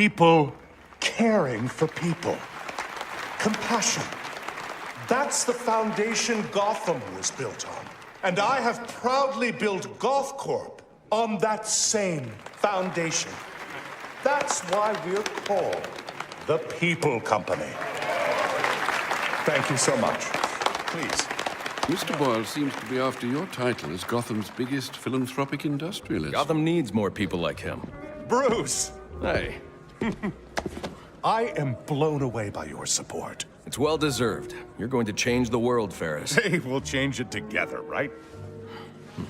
People caring for people. Compassion. That's the foundation Gotham was built on. And I have proudly built Goth Corp on that same foundation. That's why we're called the People Company. Thank you so much. Please. Mr. Boyle seems to be after your title as Gotham's biggest philanthropic industrialist. Gotham needs more people like him. Bruce! Hey, I am blown away by your support. it's well deserved. You're going to change the world, Ferris. Hey, we'll change it together, right?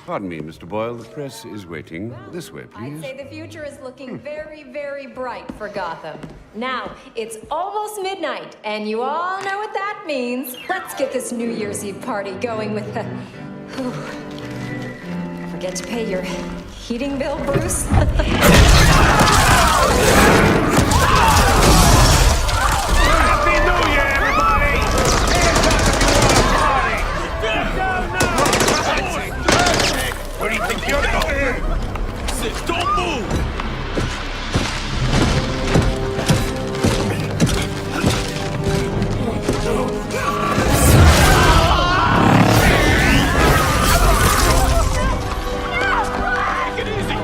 Pardon me, Mr. Boyle. The press is waiting. This way, I'd please. say the future is looking very, very bright for Gotham. Now, it's almost midnight, and you all know what that means. Let's get this New Year's Eve party going with the... Forget to pay your heating bill, Bruce? Happy New Year, everybody! Hands up if you want to party! Where do you think you're going? Sit, don't move! Take it easy!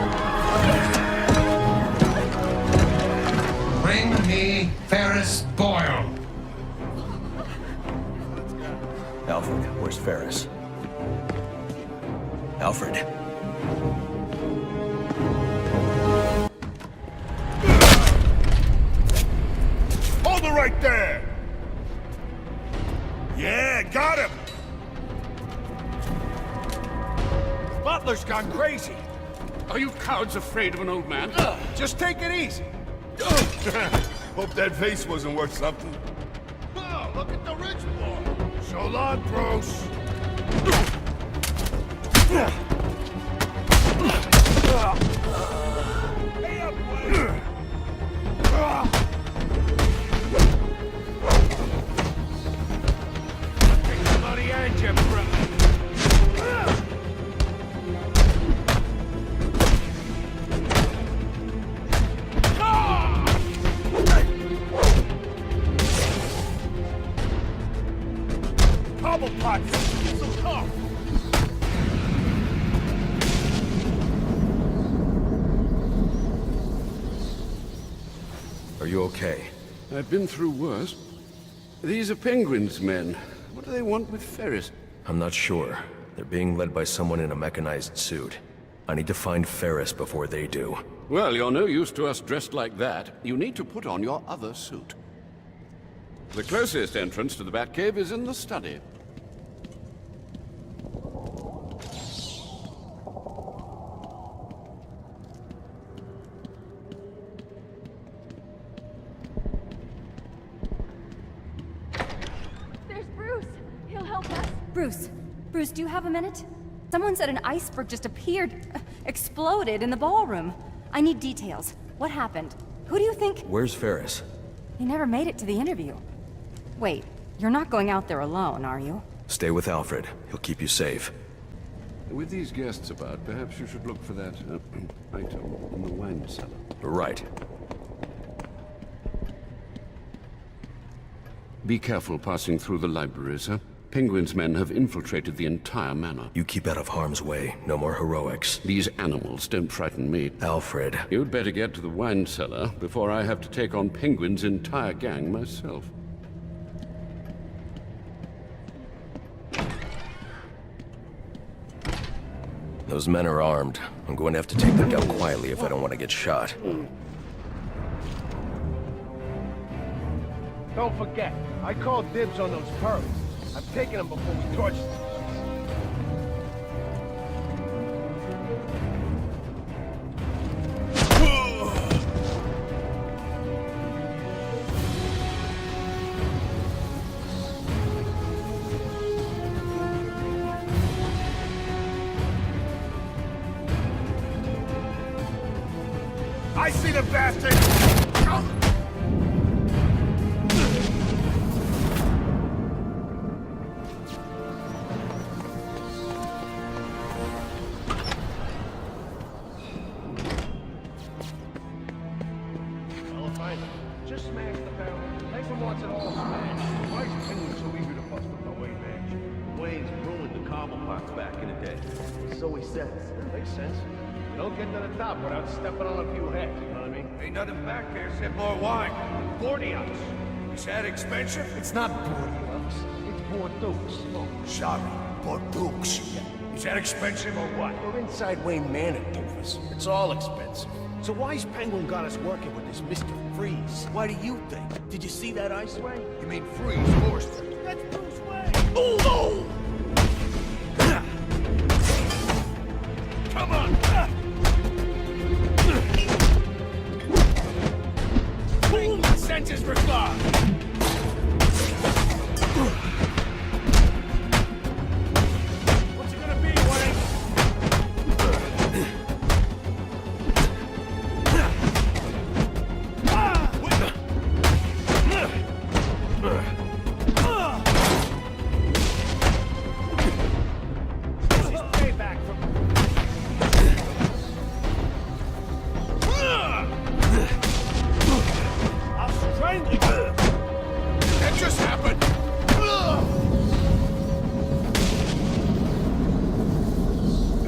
Bring me Ferris Boyle. Alfred, where's Ferris? Alfred. Hold it right there! Yeah, got him! Butler's gone crazy. Are you cowards afraid of an old man? Just take it easy. Hope that vase wasn't worth something. Oh, look at the rich boy. So long, Bruce. Hey up, Wayne. Take the money and your brother. Cobblepots! So tough! Are you okay? I've been through worse. These are Penguin's men. What do they want with Ferris? I'm not sure. They're being led by someone in a mechanized suit. I need to find Ferris before they do. Well, you're no use to us dressed like that. You need to put on your other suit. The closest entrance to the Batcave is in the study. There's Bruce. He'll help us. Bruce, do you have a minute? Someone said an iceberg just appeared, exploded in the ballroom. I need details. What happened? Who do you think? Where's Ferris? He never made it to the interview. Wait, you're not going out there alone, are you? Stay with Alfred. He'll keep you safe. With these guests about, perhaps you should look for that item in the wine cellar. Right. Be careful passing through the library, sir. Penguin's men have infiltrated the entire manor. You keep out of harm's way. No more heroics. These animals don't frighten me. Alfred. You'd better get to the wine cellar before I have to take on Penguin's entire gang myself. Those men are armed. I'm going to have to take them down quietly if I don't want to get shot. Don't forget, I called dibs on those pearls. I've taken them before we torched them. I see the bastard! Well, if I all smashed. Why is Penguin so eager to bust up the Wayne mansion? Wayne's ruined the Cobblepot back in the day. So he says. That makes sense. You don't get to the top without stepping on a few heads, you know what I mean? Ain't nothing back there except more wine. Bordeaux. Is that expensive? It's not Bordeaux. It's Bordeaux. Oh, sorry. Bordeaux. Is that expensive or what? We're inside Wayne Manor, doofus. It's all expensive. So why's Penguin got us working with this Mr. Freeze? Why do you think? Did you see that ice ray? You mean Freeze, Forster? That's Bruce Wayne! Oh! Come on! Senses for God! What's it gonna be, Wayne? This is payback from... I'll strangle you! That just happened!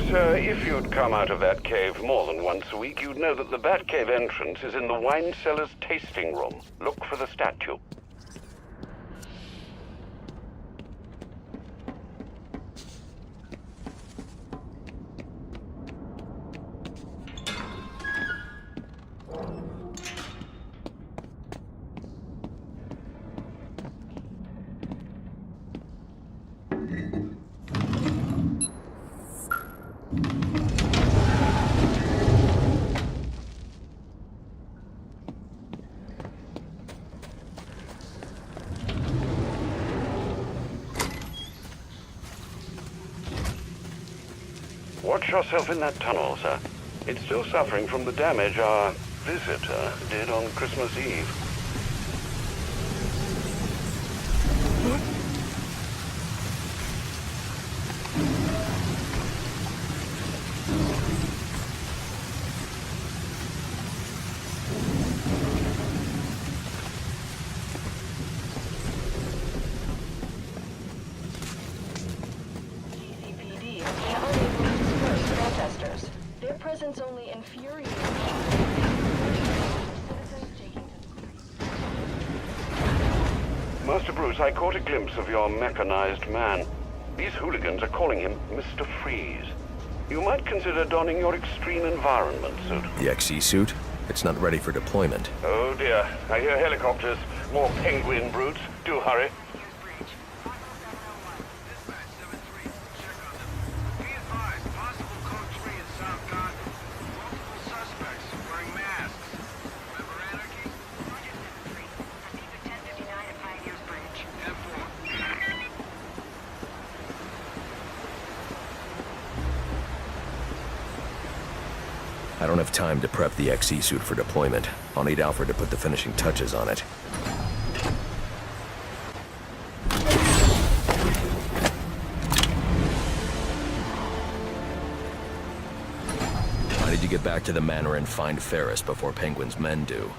Sir, if you'd come out of that cave more than once a week, you'd know that the Batcave entrance is in the wine cellar's tasting room. Look for the statue. Watch yourself in that tunnel, sir. It's still suffering from the damage our visitor did on Christmas Eve. CCPD has been unable to disperse protesters. Their presence only infuriates citizens taking to Master Bruce, I caught a glimpse of your mechanized man. These hooligans are calling him Mr. Freeze. You might consider donning your extreme environment suit. The XE suit? It's not ready for deployment. Oh dear, I hear helicopters. More penguin brutes. Do hurry. I don't have time to prep the XE suit for deployment. I'll need Alfred to put the finishing touches on it. I need to get back to the manor and find Ferris before Penguin's men do.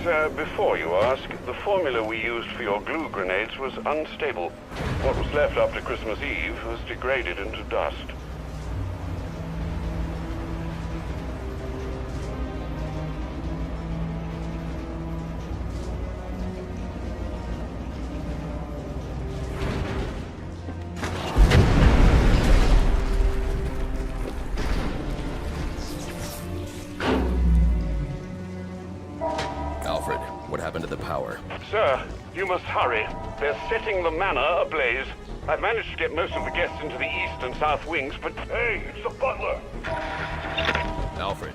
Sir, before you ask, the formula we used for your glue grenades was unstable. What was left after Christmas Eve was degraded into dust. Alfred, what happened to the power? Sir, you must hurry. They're setting the manor ablaze. I've managed to get most of the guests into the east and south wings, but... Hey, it's the butler! Alfred.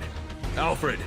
Alfred!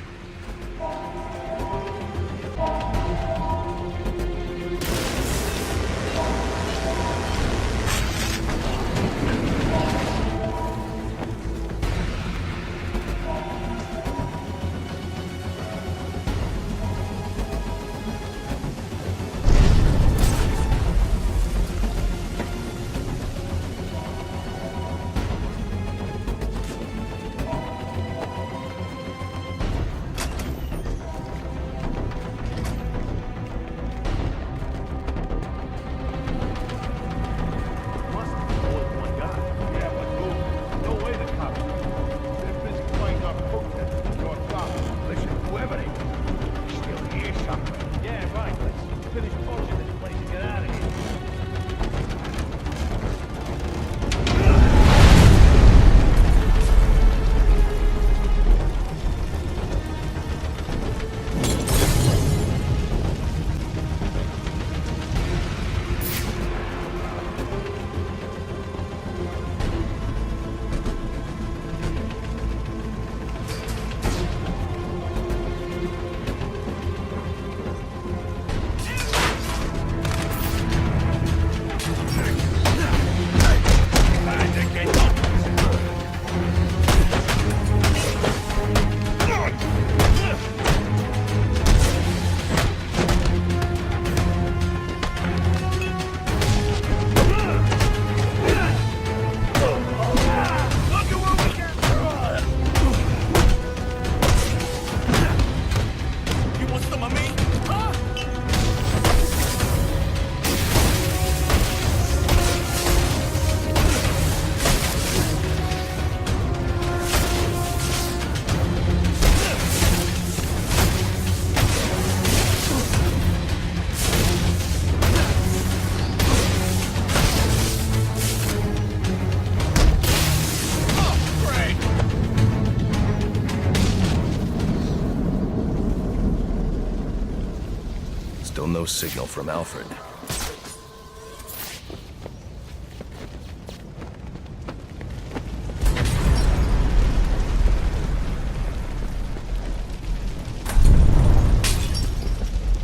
Still no signal from Alfred.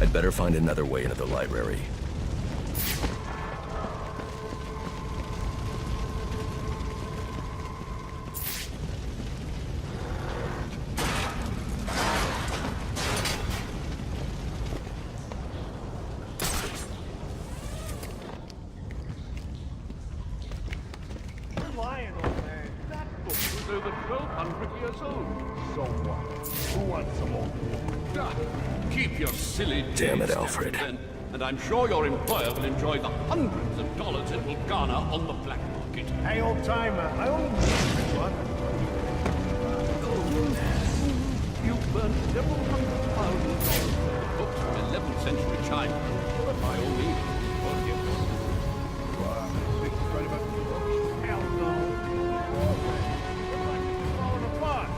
I'd better find another way into the library. Over 1,200 years old. So what? Who wants some more? Keep your silly Damn it, days, Alfred. Captain, and I'm sure your employer will enjoy the hundreds of dollars it will garner on the black market. Hey, old timer, I only need one. You burned several $100,000 on books from 11th century China. But by all means, forgive us. Hell no. Everybody's falling apart.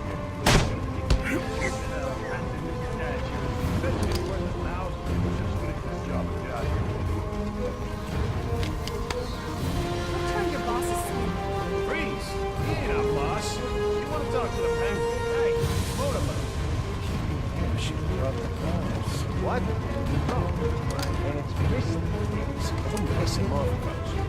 Turn your boss's Freeze! He ain't our boss. You want to talk to the penguin? Hey, motorbike. She brought the cars. What? No. And it's missing things. I'm pissing off about you.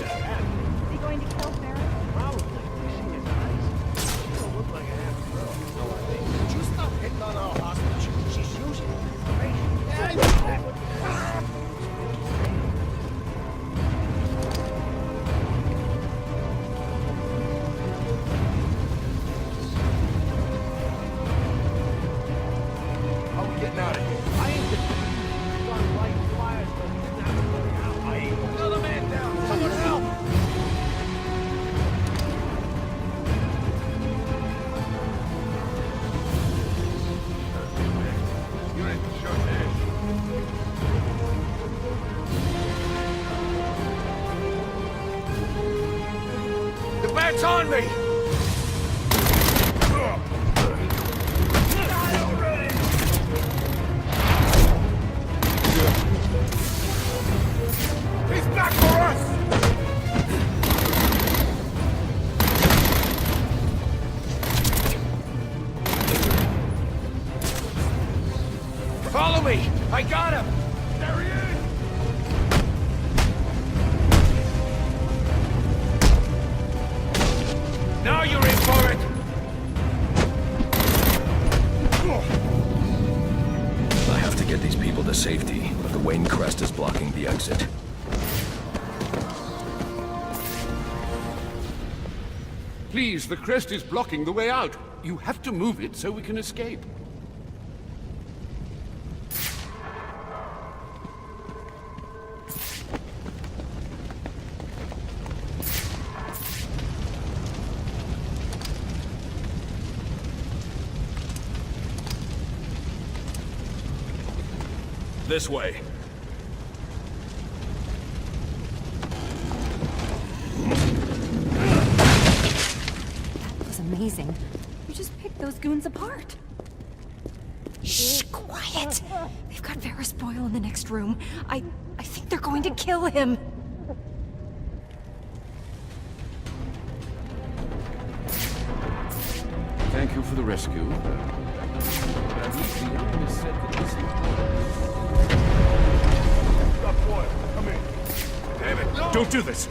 Is he going to kill Farrah? Probably. She is nice. She don't look like a happy girl. No, I think. Would you stop hitting on our hostage? She's using information. How we getting out of here? I ain't the gun light fires, but he's not going out. I ain't another man down. Someone help! You ain't sure, man. The bat's on me! He's back for us! Follow me! I got him! There he is! Now you're in for it! I have to get these people to safety, but the Wayne crest is blocking the exit. Please, the crest is blocking the way out. You have to move it so we can escape. This way. That was amazing. You just picked those goons apart. Shh, quiet. They've got Ferris Boyle in the next room. I think they're going to kill him. Thank you for the rescue. At least the enemy said that this Stop, boy. Come in. Damn it, no! Don't do this!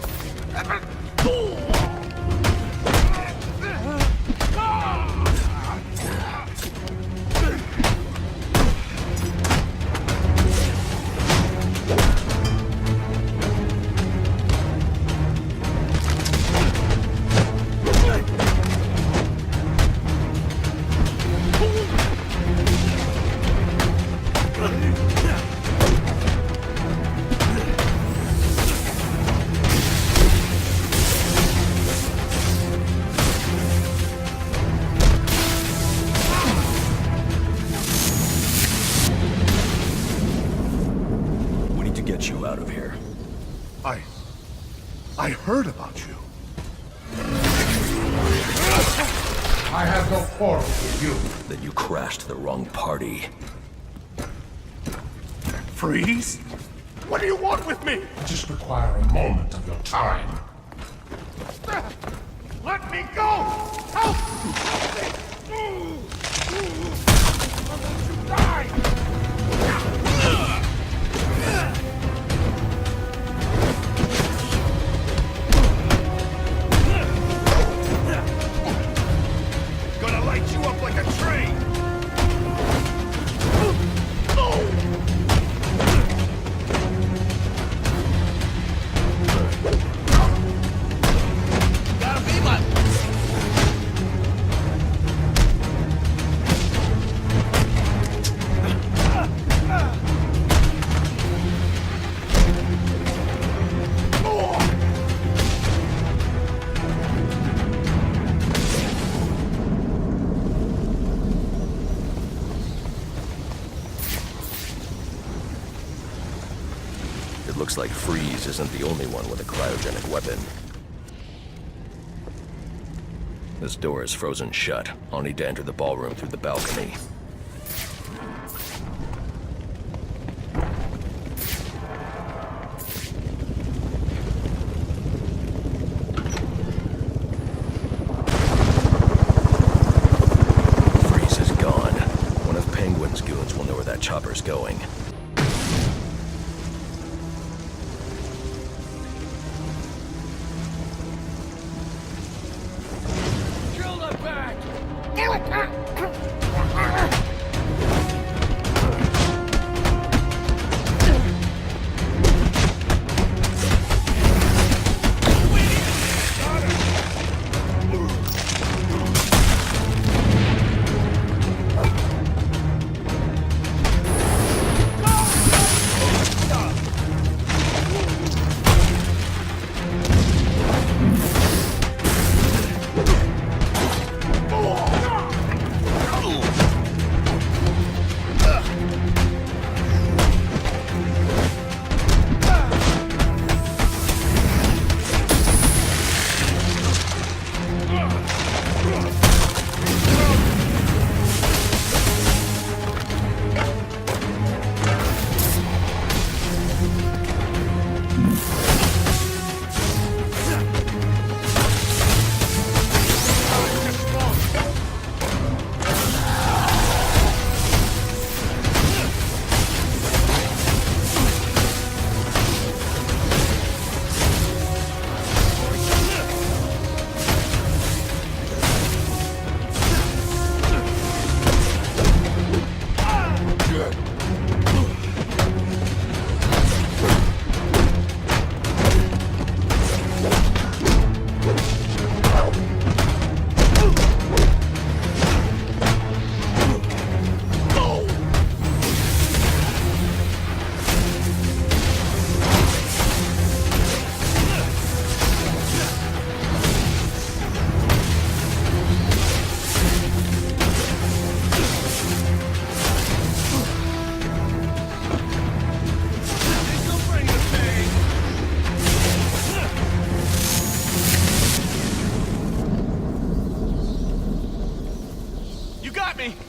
You out of here. I heard about you. I have no quarrel with you. That you crashed the wrong party. Freeze? What do you want with me? I just require a moment of your time. Let me go! Help! I'll let you die! Gonna light you up like a train! Gotta be my... Looks like Freeze isn't the only one with a cryogenic weapon. This door is frozen shut. I'll need to enter the ballroom through the balcony. Freeze is gone. One of Penguin's goons will know where that chopper's going.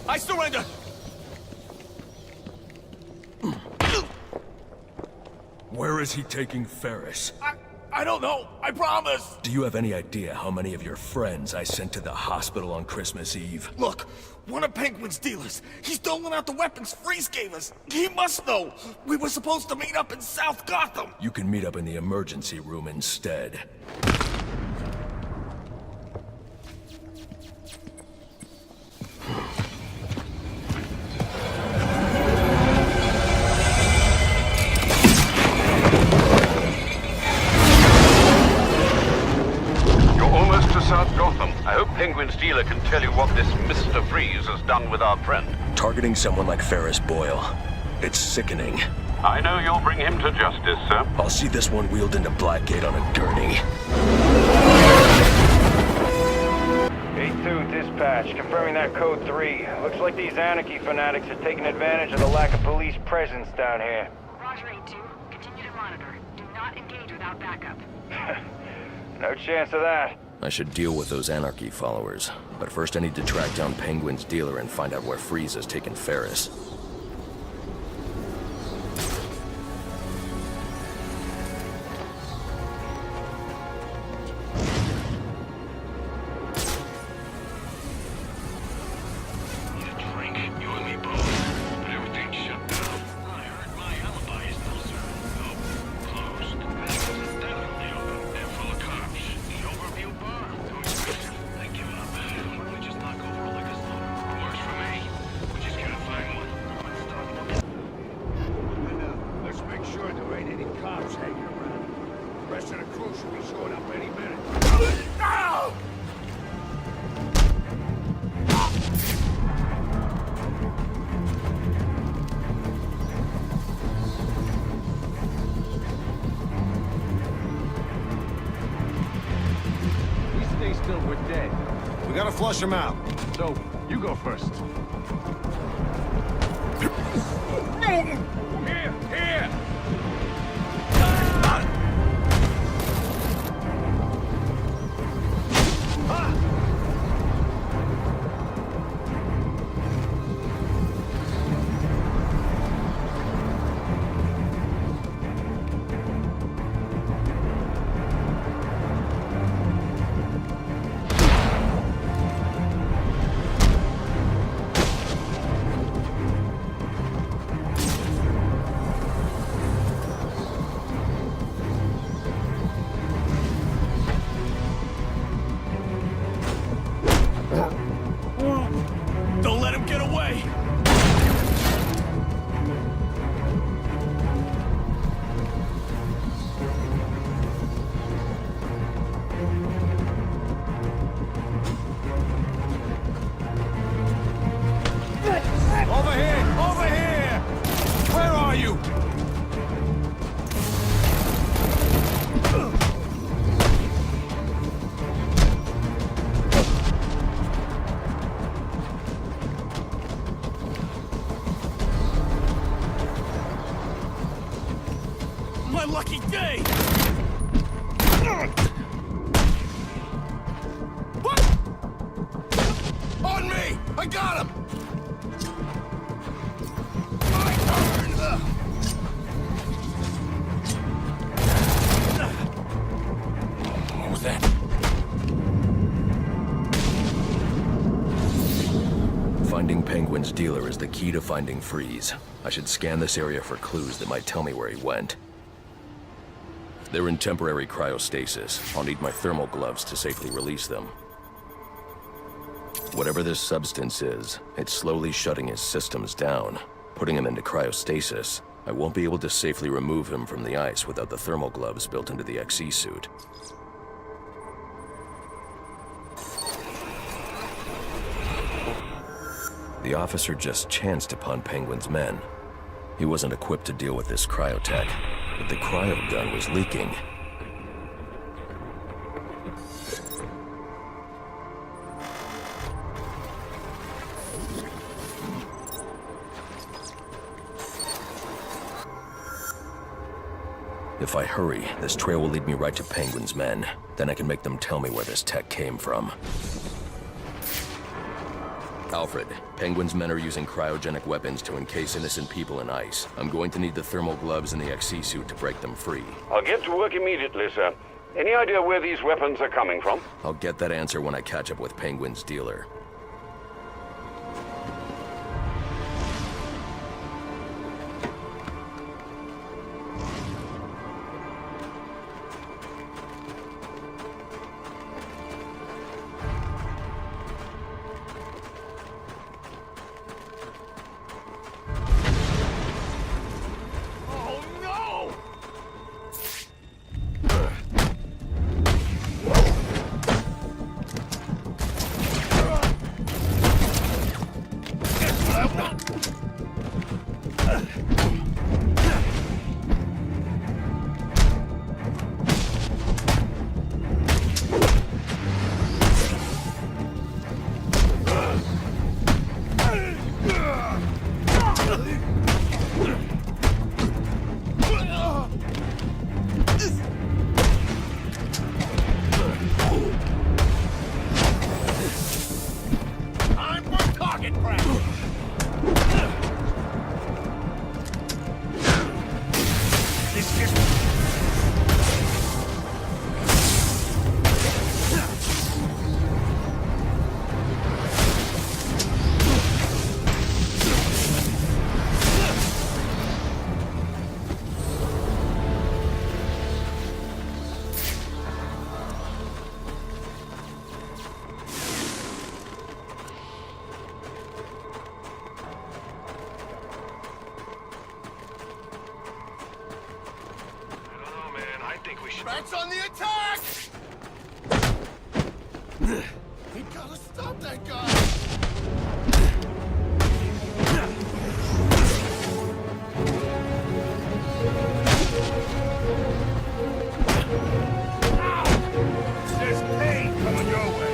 I surrender! Where is he taking Ferris? I don't know, I promise! Do you have any idea how many of your friends I sent to the hospital on Christmas Eve? Look, one of Penguin's dealers. He's doling out the weapons Freeze gave us. He must know. We were supposed to meet up in South Gotham. You can meet up in the emergency room instead. South Gotham. I hope Penguin's dealer can tell you what this Mr. Freeze has done with our friend. Targeting someone like Ferris Boyle. It's sickening. I know you'll bring him to justice, sir. I'll see this one wheeled into Blackgate on a gurney. 8-2 dispatch, confirming that code 3. Looks like these anarchy fanatics are taking advantage of the lack of police presence down here. Roger 8-2. Continue to monitor. Do not engage without backup. No chance of that. I should deal with those anarchy followers, but first I need to track down Penguin's dealer and find out where Freeze has taken Ferris. flush him out. So, you go first. Here, here! Don't let him get away! Over here! Over here! Where are you? My lucky day! What? On me! I got him! My turn! What was that? Finding Penguin's dealer is the key to finding Freeze. I should scan this area for clues that might tell me where he went. They're in temporary cryostasis. I'll need my thermal gloves to safely release them. Whatever this substance is, it's slowly shutting his systems down. Putting him into cryostasis, I won't be able to safely remove him from the ice without the thermal gloves built into the XE suit. The officer just chanced upon Penguin's men. He wasn't equipped to deal with this cryotech, but the cryo gun was leaking. If I hurry, this trail will lead me right to Penguin's men. Then I can make them tell me where this tech came from. Alfred, Penguin's men are using cryogenic weapons to encase innocent people in ice. I'm going to need the thermal gloves and the XE suit to break them free. I'll get to work immediately, sir. Any idea where these weapons are coming from? I'll get that answer when I catch up with Penguin's dealer. Bats on the attack! We gotta stop that guy! There's pain coming your way.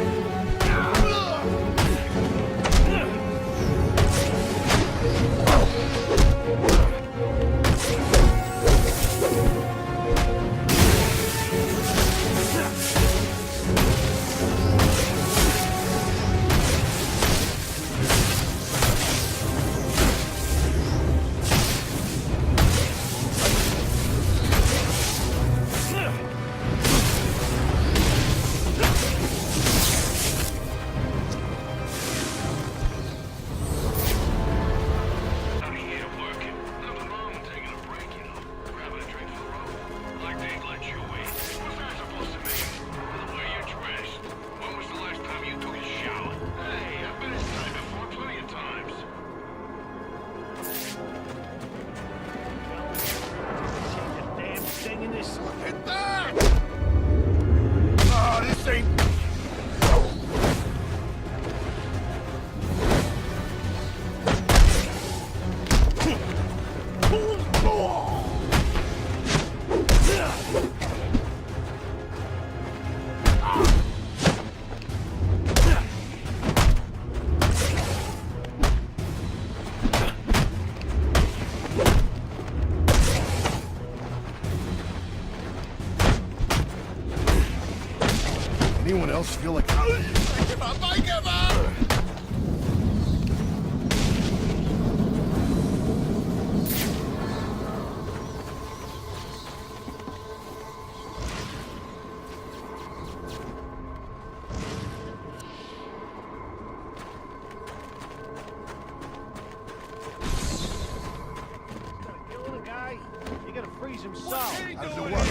else feel like... Give up! I give up! Kill the guy, you gotta freeze him solid. How does it work?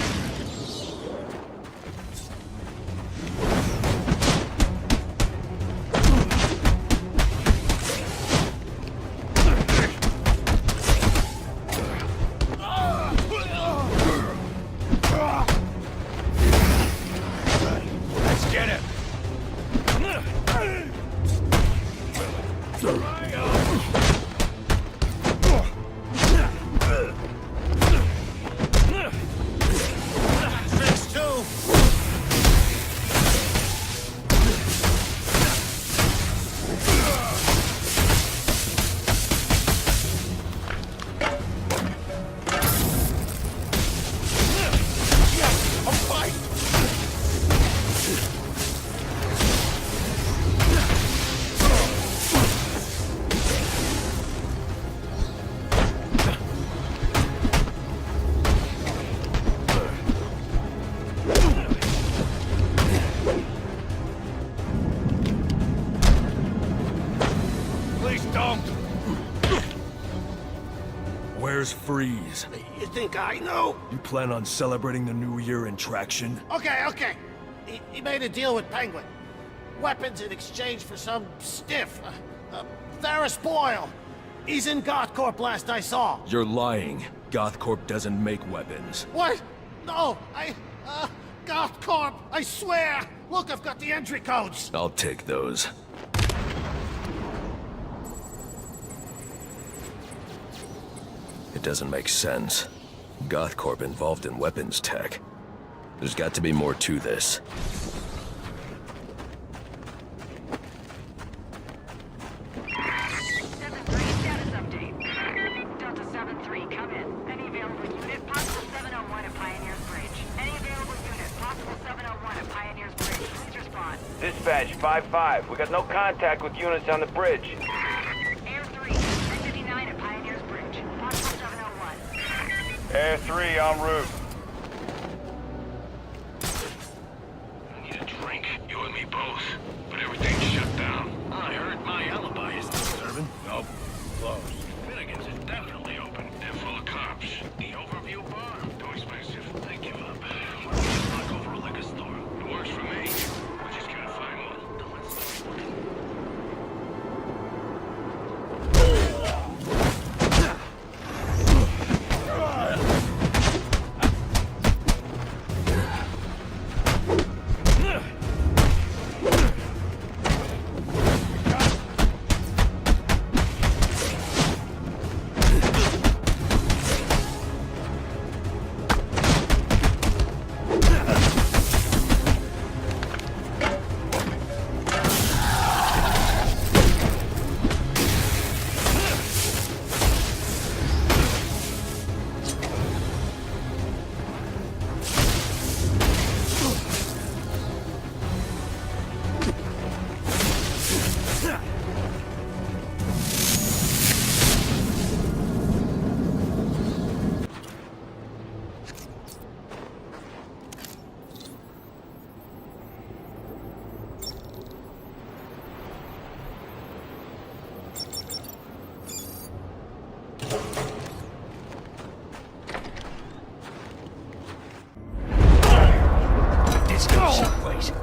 Where's Freeze? You think I know? You plan on celebrating the New Year in traction? Okay. He made a deal with Penguin. Weapons in exchange for some stiff. Ferris Boyle. He's in GothCorp last I saw. You're lying. GothCorp doesn't make weapons. What? No, GothCorp, I swear! Look, I've got the entry codes! I'll take those. It doesn't make sense. GothCorp involved in weapons tech. There's got to be more to this. Status update. Delta 7-3, come in. Any available unit, possible 701 at Pioneer's Bridge. Any available unit, possible 701 at Pioneer's Bridge. Please respond. Dispatch 5-5. We got no contact with units on the bridge. Air 3, 1059 at Pioneer's Bridge. Possible 701. Air 3 en route. I need a drink. You and me both. But everything's shut down. I heard my alibi is still serving. Nope. Closed. Finnegan's is definitely open. They're full of cops. The overview bar? Too expensive. They give up. Why don't we just knock over a liquor store? It works for me. We just gotta find one. Now let's start looking.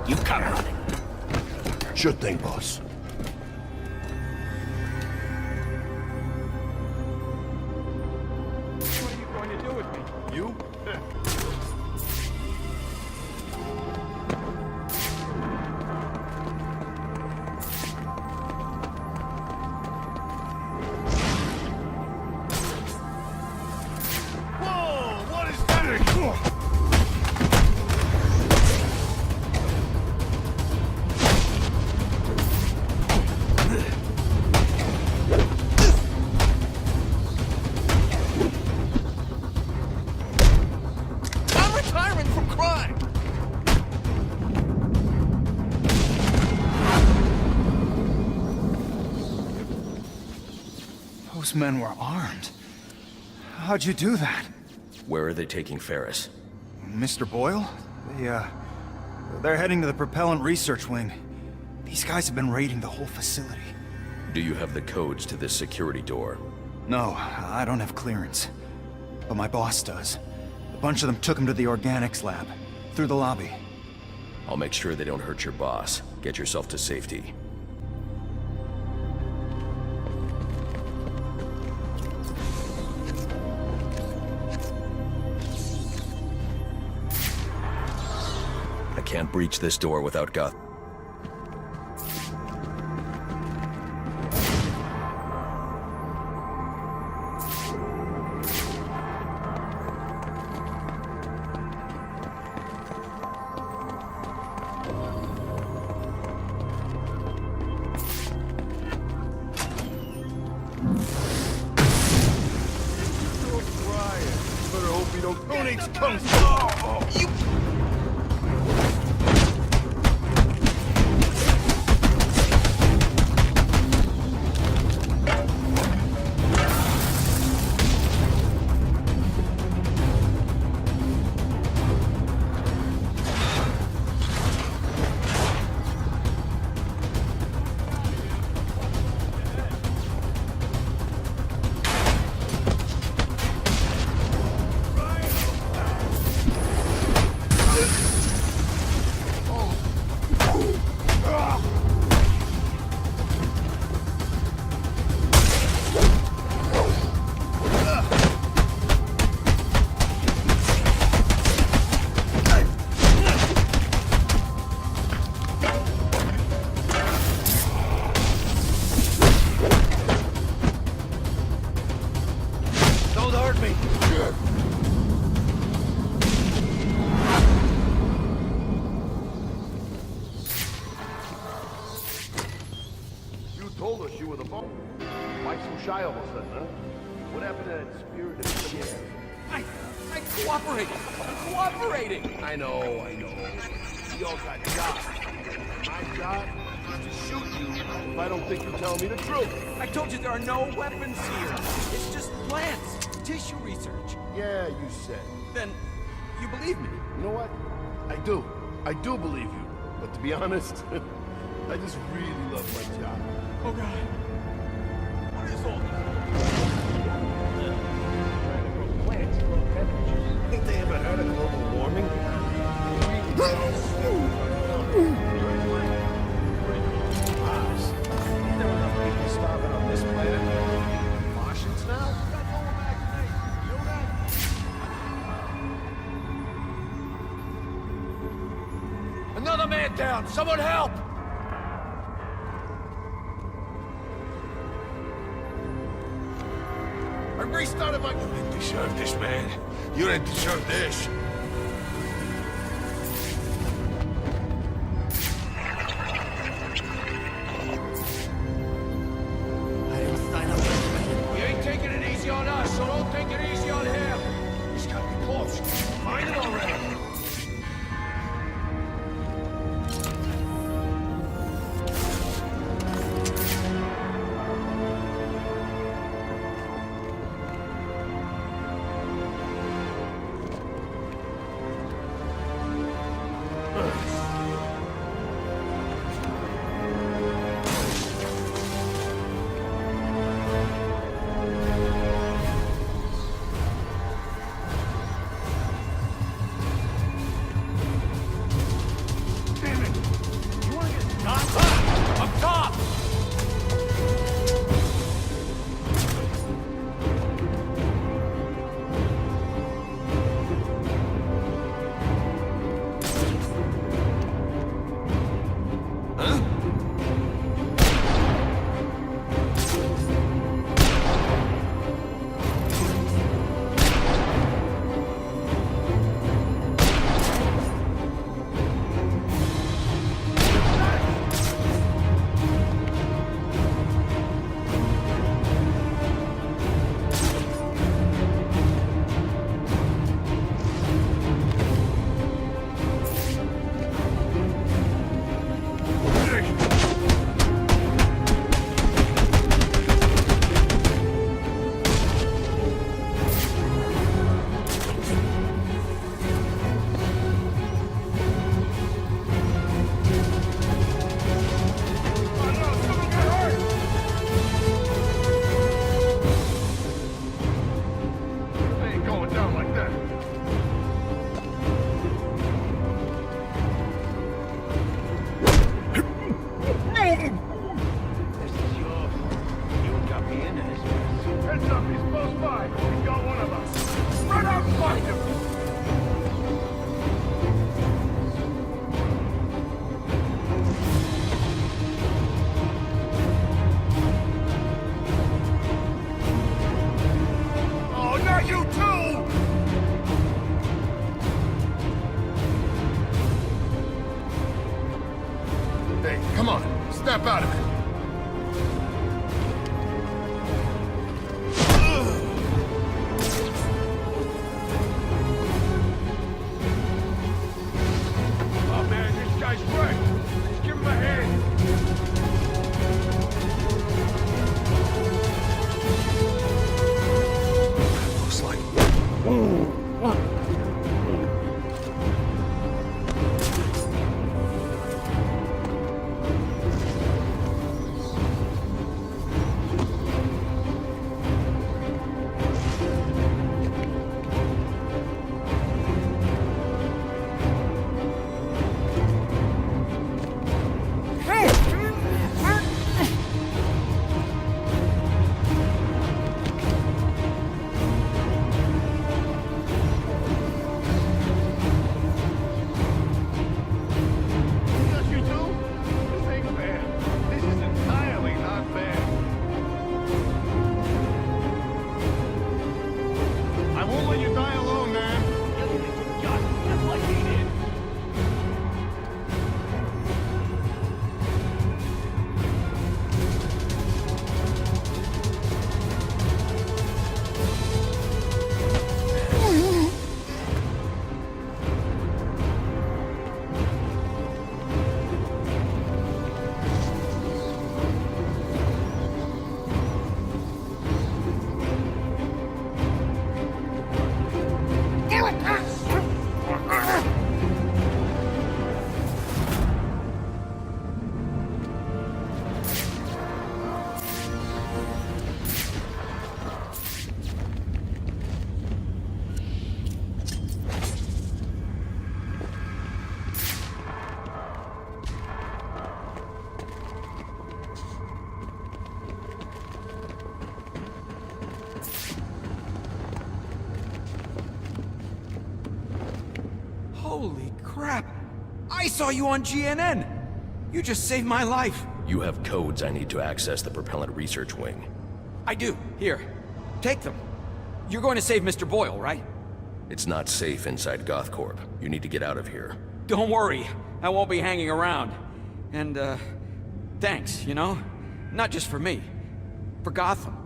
You come running. Sure thing, boss. What are you going to do with me? You? Whoa! What is that? Those men were armed. How'd you do that? Where are they taking Ferris? Mr. Boyle? They're heading to the propellant research wing. These guys have been raiding the whole facility. Do you have the codes to this security door? No, I don't have clearance. But my boss does. A bunch of them took him to the organics lab, through the lobby. I'll make sure they don't hurt your boss. Get yourself to safety. I can't breach this door without Goth. I know. We all got jobs. My job is to shoot you if I don't think you're telling me the truth. I told you there are no weapons here. It's just plants, tissue research. Yeah, you said. Then you believe me? You know what? I do. I do believe you. But to be honest, I just really love my job. Oh, God. What is all this? Plants grow temperatures. Ain't they ever heard of global warming? Another man down! Someone help! I restarted my... You didn't deserve this, man. You didn't deserve this. You ain't taking it easy on us, so don't take it easy on him. He's got to be close. Find it already. Heads up, he's close by. He's got one of us. Run out and find him! Oh, not you too! Hey, come on. Snap out of it. Oh man, this guy's right. Let's give him a hand. Looks like... Just you two? This ain't fair. This is entirely not fair. I won't let you die alone, man. Just like he did. Holy crap! I saw you on GNN! You just saved my life. You have codes I need to access the propellant research wing. I do. Here. Take them. You're going to save Mr. Boyle, right? It's not safe inside GothCorp. You need to get out of here. Don't worry. I won't be hanging around. And, thanks, you know? Not just for me. For Gotham.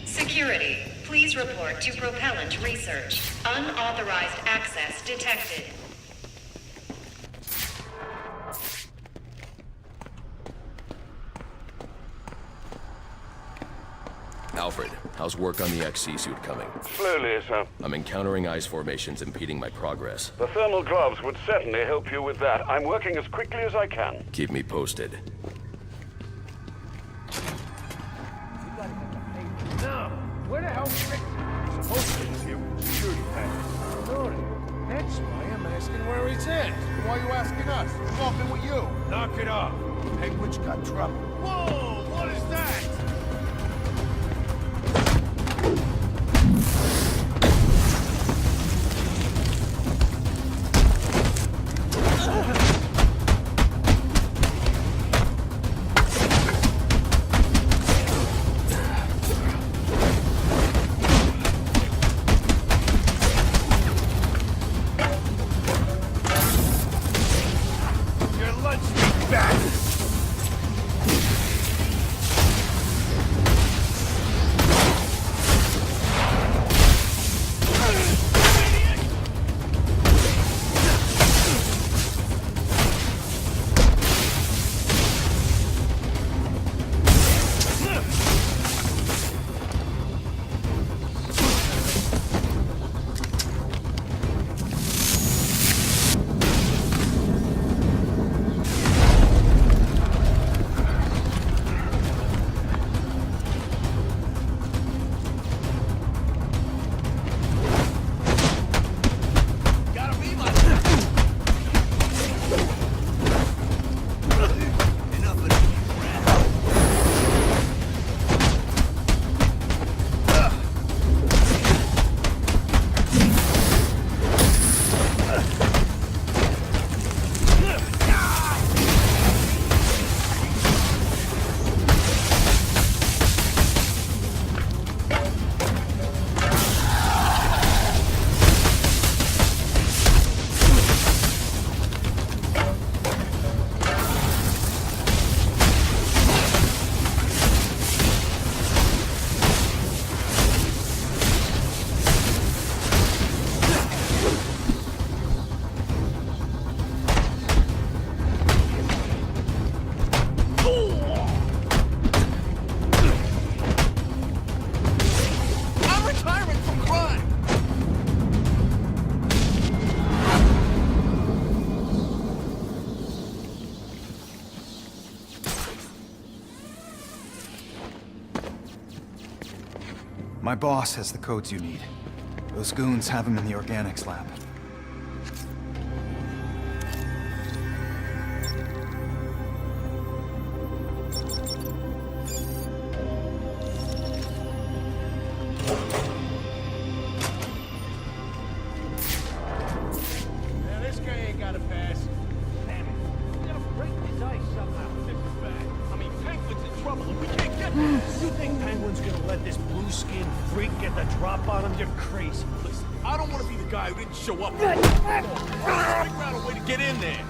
Security, please report to propellant research. Unauthorized access detected. Alfred, how's work on the XC suit coming? Slowly, sir. I'm encountering ice formations impeding my progress. The thermal gloves would certainly help you with that. I'm working as quickly as I can. Keep me posted. No. Where the hell's Rick? He's supposed to be here with security patches. That's why I'm asking where he's at. Why are you asking us? I'm walking with you. Knock it off. Penguin's got trouble. Whoa! What is that? Your lunch meat back! My boss has the codes you need. Those goons have them in the organics lab. Now this guy ain't got a pass. Damn it. We gotta break his ice somehow. This is bad. I mean, Penguin's in trouble and we can't get there. You think Penguin's gonna let this blue-skinned freak get the drop on him? You're crazy. Listen, I don't want to be the guy who didn't show up. Figure out a way to get in there.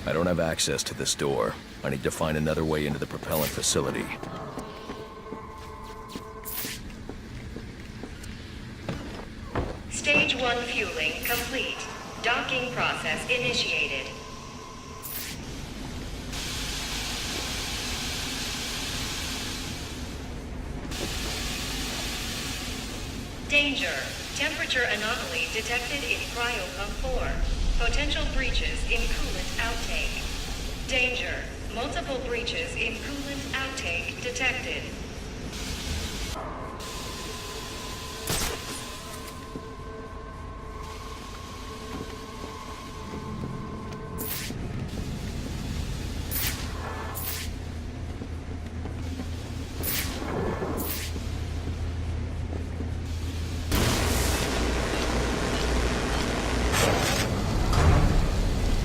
I don't have access to this door. I need to find another way into the propellant facility. Stage 1 fueling complete. Docking process initiated. Danger. Temperature anomaly detected in cryopump 4. Potential breaches in coolant outtake. Danger. Multiple breaches in coolant outtake detected.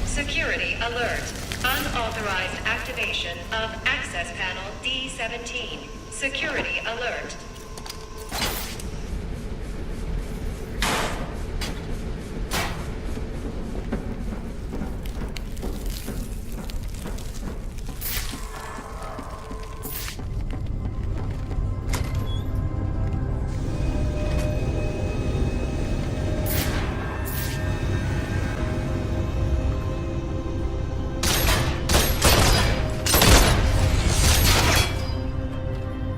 Security alert. Unauthorized activation of access panel D17. Security alert.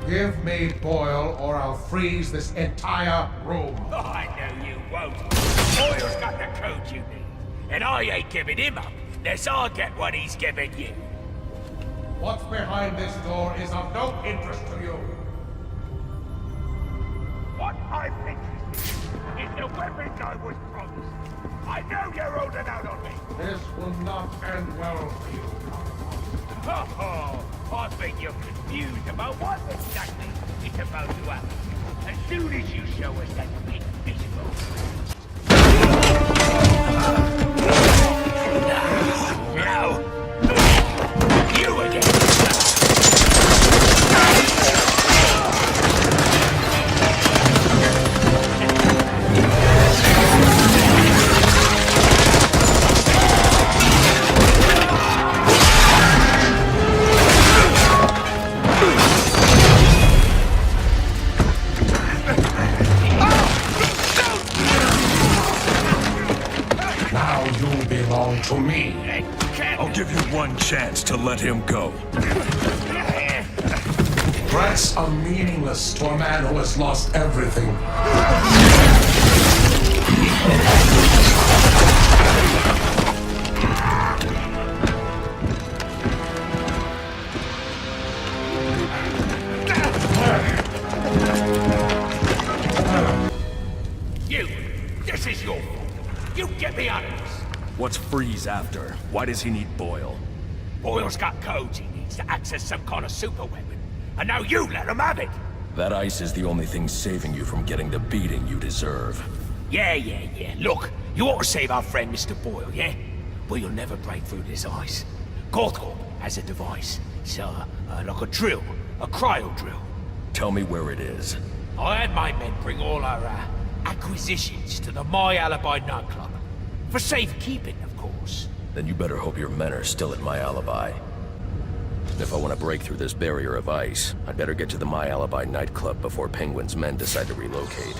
Give me Boyle, or I'll freeze this entire room. Oh, I know you won't. Boyle's got the code you need. And I ain't giving him up, unless I get what he's giving you. What's behind this door is of no interest to you. What I'm interested in is the weapons I was promised. I know you're holding out on me. This will not end well for you. Oh, I think you're confused about what exactly is about to happen. As soon as you show us that big visual. Now, you again. To me. I'll give you one chance to let him go. Threats are meaningless to a man who has lost everything. You! This is your fault. You get me out of this. What's Freeze after? Why does he need Boyle? Boyle's got codes he needs to access some kind of super weapon. And now you let him have it! That ice is the only thing saving you from getting the beating you deserve. Yeah. Look, you ought to save our friend Mr. Boyle, yeah? But you'll never break through this ice. Gothcorp has a device. It's like a drill. A cryo drill. Tell me where it is. I had my men bring all our acquisitions to the My Alibi nightclub. For safekeeping, of course. Then you better hope your men are still at My Alibi. If I want to break through this barrier of ice, I'd better get to the My Alibi nightclub before Penguin's men decide to relocate.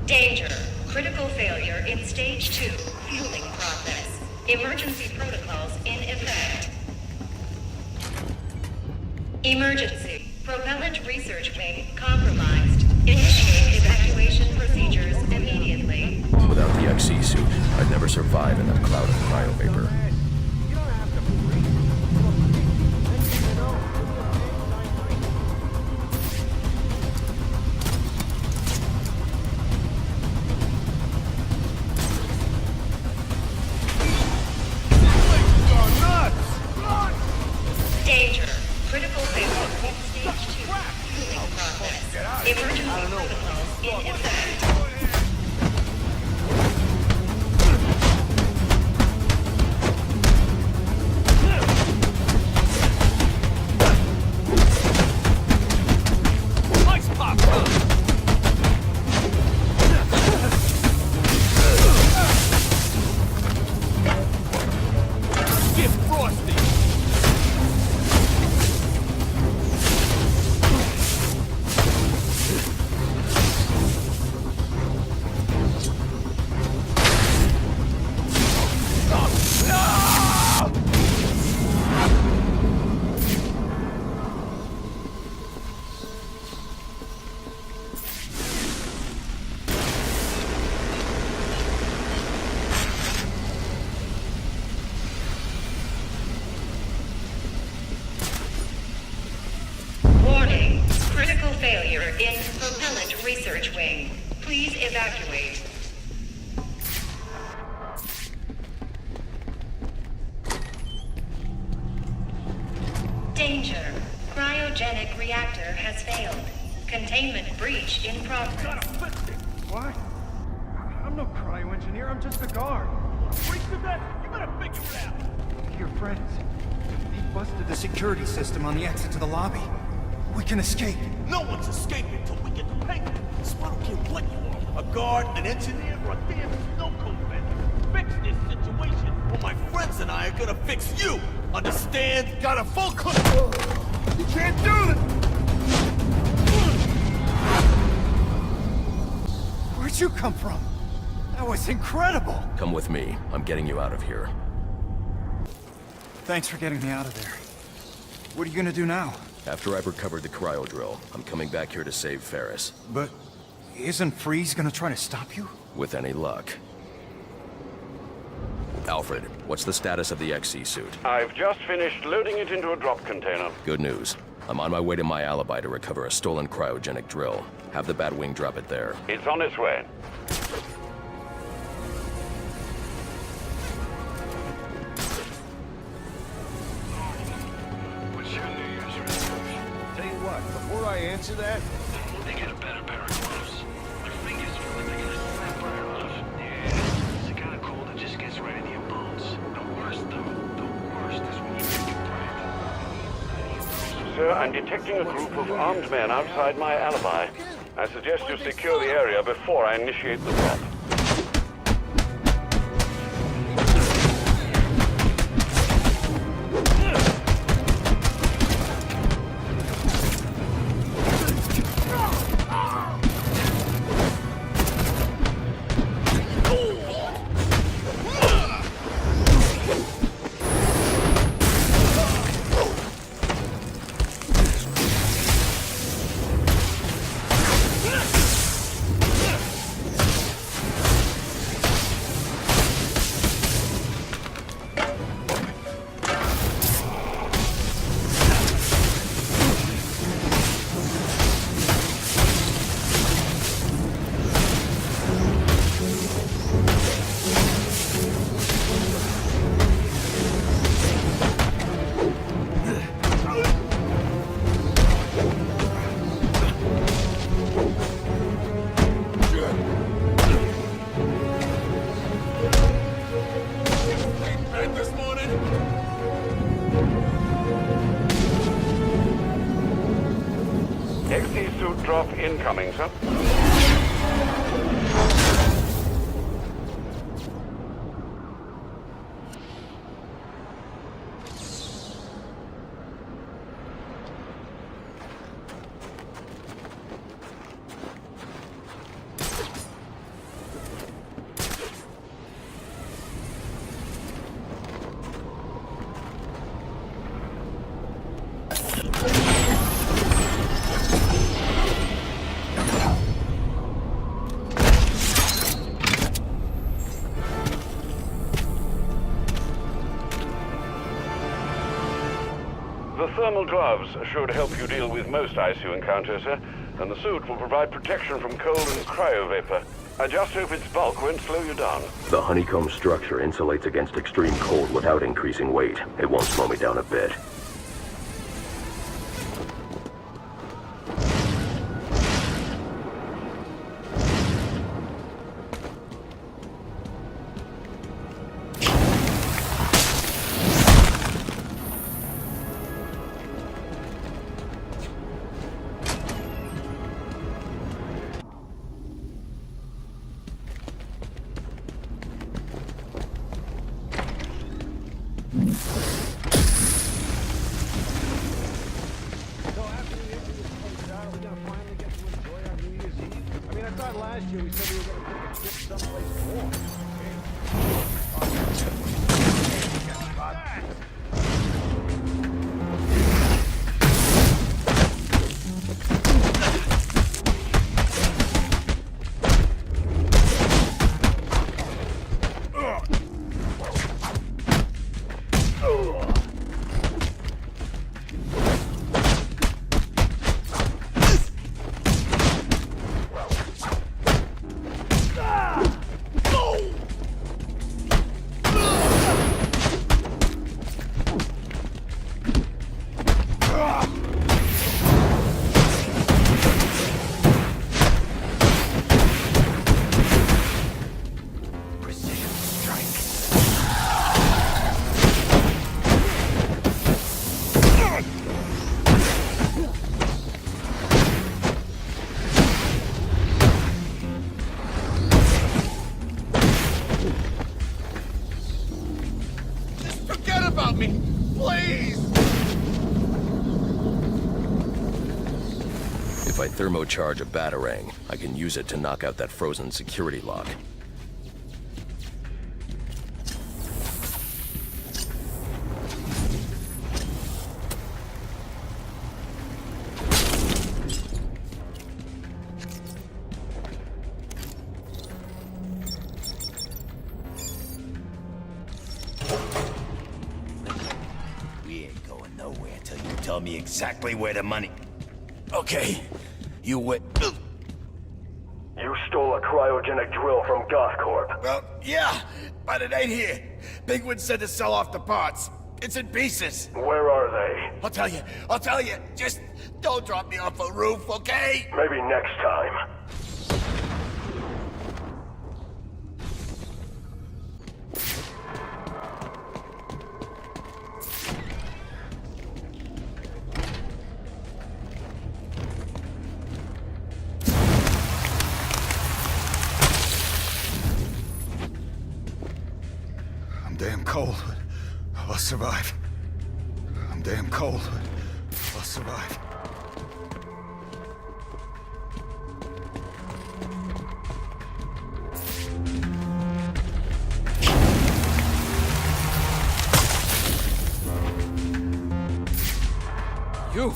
Danger. Critical failure in Stage 2 fueling process. Emergency protocols in effect. Emergency. Propellant research wing compromised. Initiate evacuation procedures immediately. without the XC suit, I'd never survive in that cloud of cryo vapor. Danger. Critical failure. Stage 2. Cooling process. Emergency protocols in effect. Warning. Critical failure in propellant research wing. Please evacuate. Danger. Cryogenic reactor has failed. Containment breach in progress. What? I'm no cryo engineer, I'm just a guard. Freak to death! You better figure it out! Your friends. He busted the security system on the exit to the lobby. We can escape. No one's escaping till we get the Penguin. So I don't care what you are. A guard, an engineer, or a damn snow cone vendor. Fix this situation, or my friends and I are gonna fix you! Understand? Got a full clip! You can't do this! Where'd you come from? That was incredible! Come with me. I'm getting you out of here. Thanks for getting me out of there. What are you gonna do now? After I've recovered the cryo drill, I'm coming back here to save Ferris. But isn't Freeze gonna try to stop you? With any luck. Alfred, what's the status of the XC suit? I've just finished loading it into a drop container. Good news. I'm on my way to my alibi to recover a stolen cryogenic drill. Have the Batwing drop it there. It's on its way. What's your New Year's resolution? Tell you what, before I answer that, They get a better pair of gloves. My fingers feel like they're gonna snap right off. Yeah, it's the kind of cold that just gets right into your bones. The worst, though, the worst is when you get deprived. Sir, I'm detecting a group of armed men outside my alibi. I suggest you secure the area before I initiate the drop. XC suit drop incoming, sir. The thermal gloves should help you deal with most ICU encounters, sir, and the suit will provide protection from cold and cryo vapor. I just hope its bulk won't slow you down. The honeycomb structure insulates against extreme cold without increasing weight. It won't slow me down a bit. Last year we said we were going to take a trip someplace warm. If I thermocharge a batarang, I can use it to knock out that frozen security lock. We ain't going nowhere till you tell me exactly where the money... Okay, you went... You stole a cryogenic drill from Goth Corp. Well, yeah, but it ain't here. Penguin said to sell off the parts. It's in pieces. Where are they? I'll tell you. Just don't drop me off a roof, okay? Maybe next time. I'm damn cold, but I'll survive. I'm damn cold, but I'll survive. You!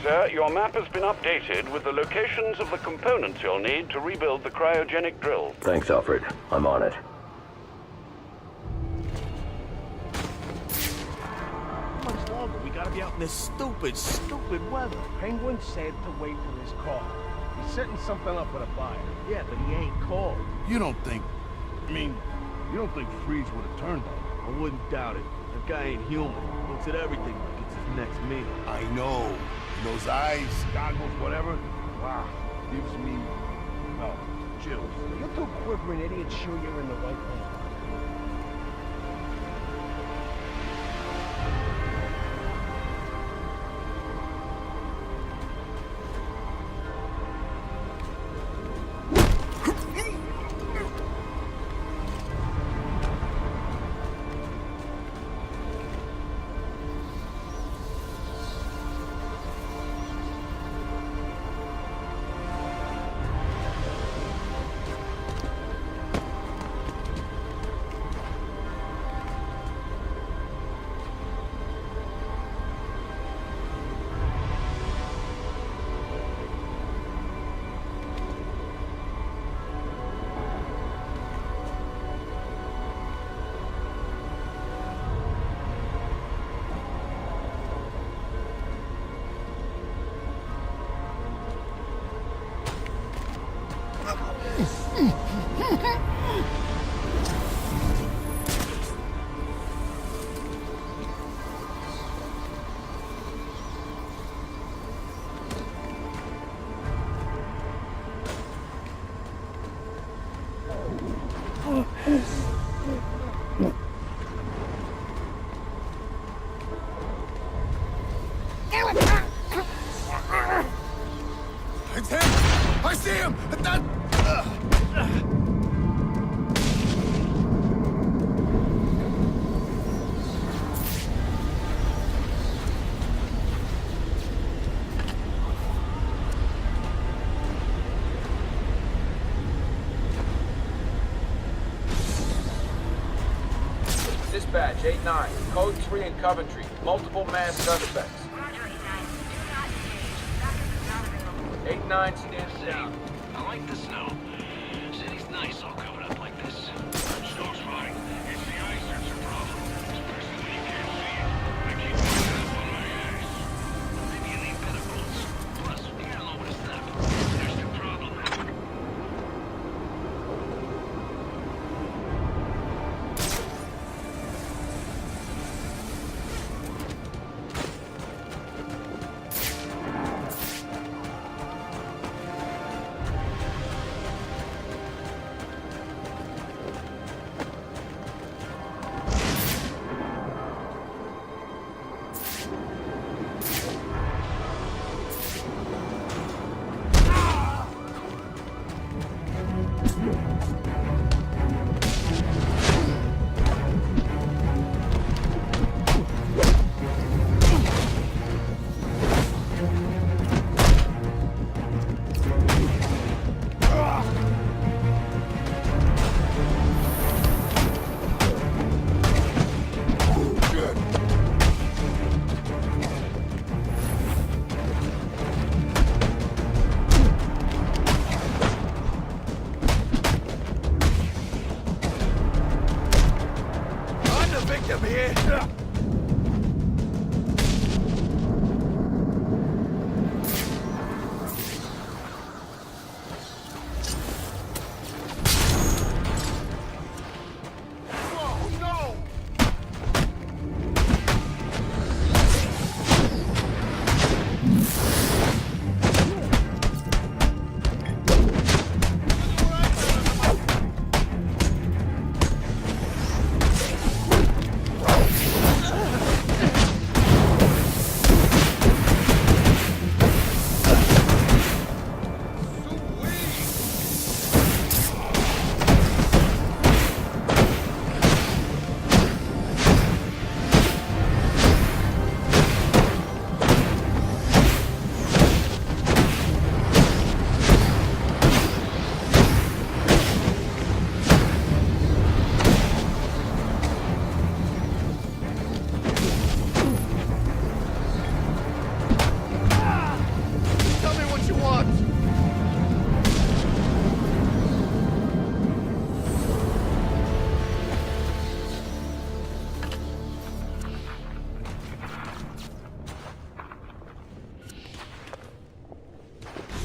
Sir, your map has been updated with the locations of the components you'll need to rebuild the cryogenic drill. Thanks, Alfred. I'm on it. How much longer? We gotta be out in this stupid weather. Penguin said to wait for his call. He's setting something up with a buyer. Yeah, but he ain't called. You don't think... you don't think Freeze would have turned on him? I wouldn't doubt it. That guy ain't human. Looks at everything like it's his next meal. I know. Those eyes, goggles, whatever. Wow. Gives me... well, chills. You're too quivering idiot sure you're in the right place. It's him! I see him! Dispatch 8-9, code 3 in Coventry. Multiple masked suspects. 8-9 stands down. I like the snow. City's nice all covered up like this. Snow's fine. It's the ice that's the problem. Especially when you can't see it. I keep picking up on my eyes. Maybe you need better boots. Plus, you gotta know where to step. There's the problem.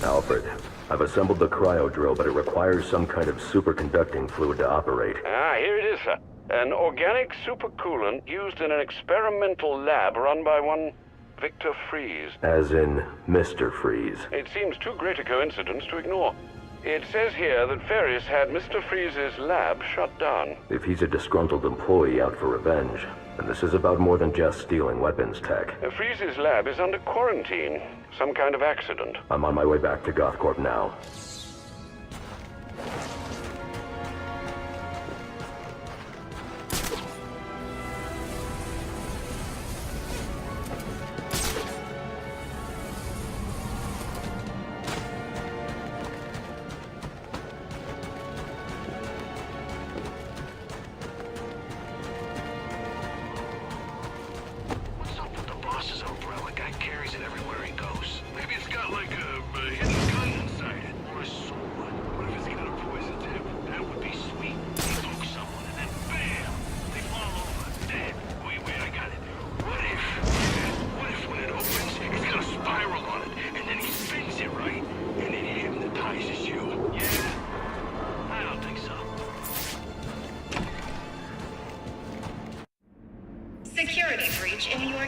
Alfred, I've assembled the cryo drill, but it requires some kind of superconducting fluid to operate. Ah, here it is, sir. An organic supercoolant used in an experimental lab run by one Victor Fries. As in Mr. Freeze. It seems too great a coincidence to ignore. It says here that Ferris had Mr. Freeze's lab shut down. If he's a disgruntled employee out for revenge, then this is about more than just stealing weapons tech. Freeze's lab is under quarantine. Some kind of accident. I'm on my way back to Gothcorp now.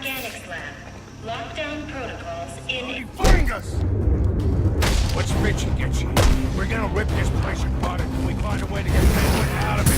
Organics Lab. Lockdown protocols in... Find us! What's Richie get you? We're gonna rip this place apart until we find a way to get Penguin out of it.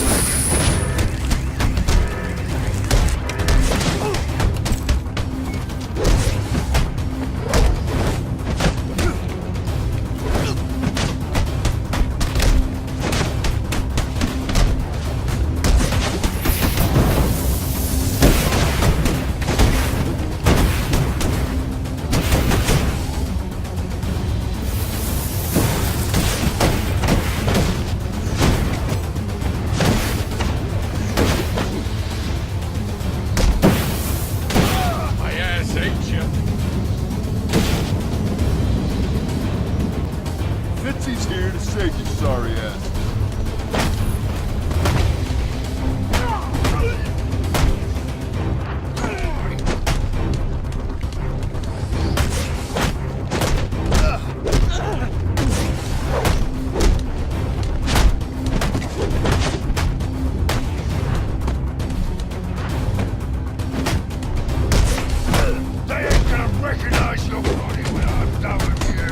Fitzy's here to save your sorry ass. They ain't gonna recognize your body when I'm done with you.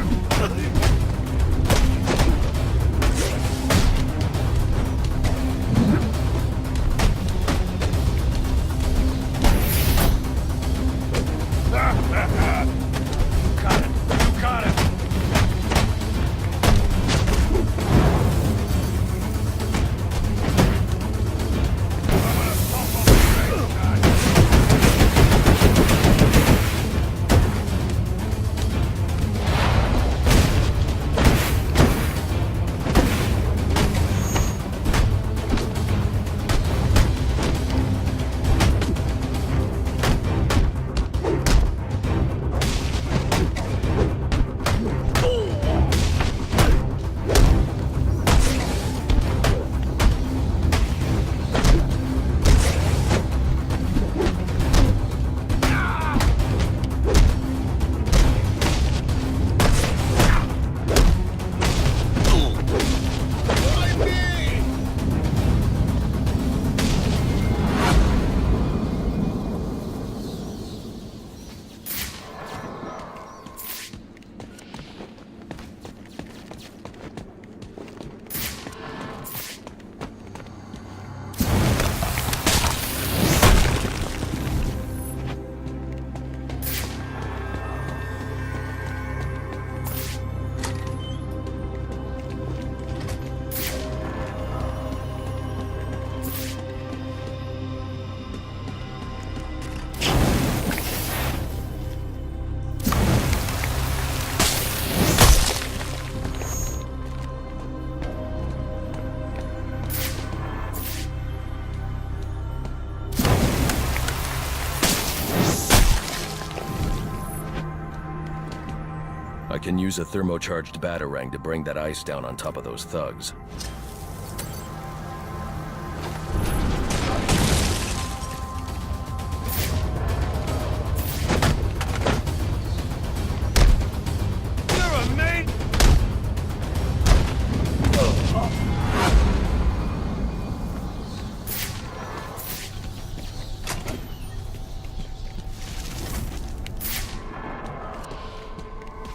I can use a thermocharged batarang to bring that ice down on top of those thugs. You're a mate!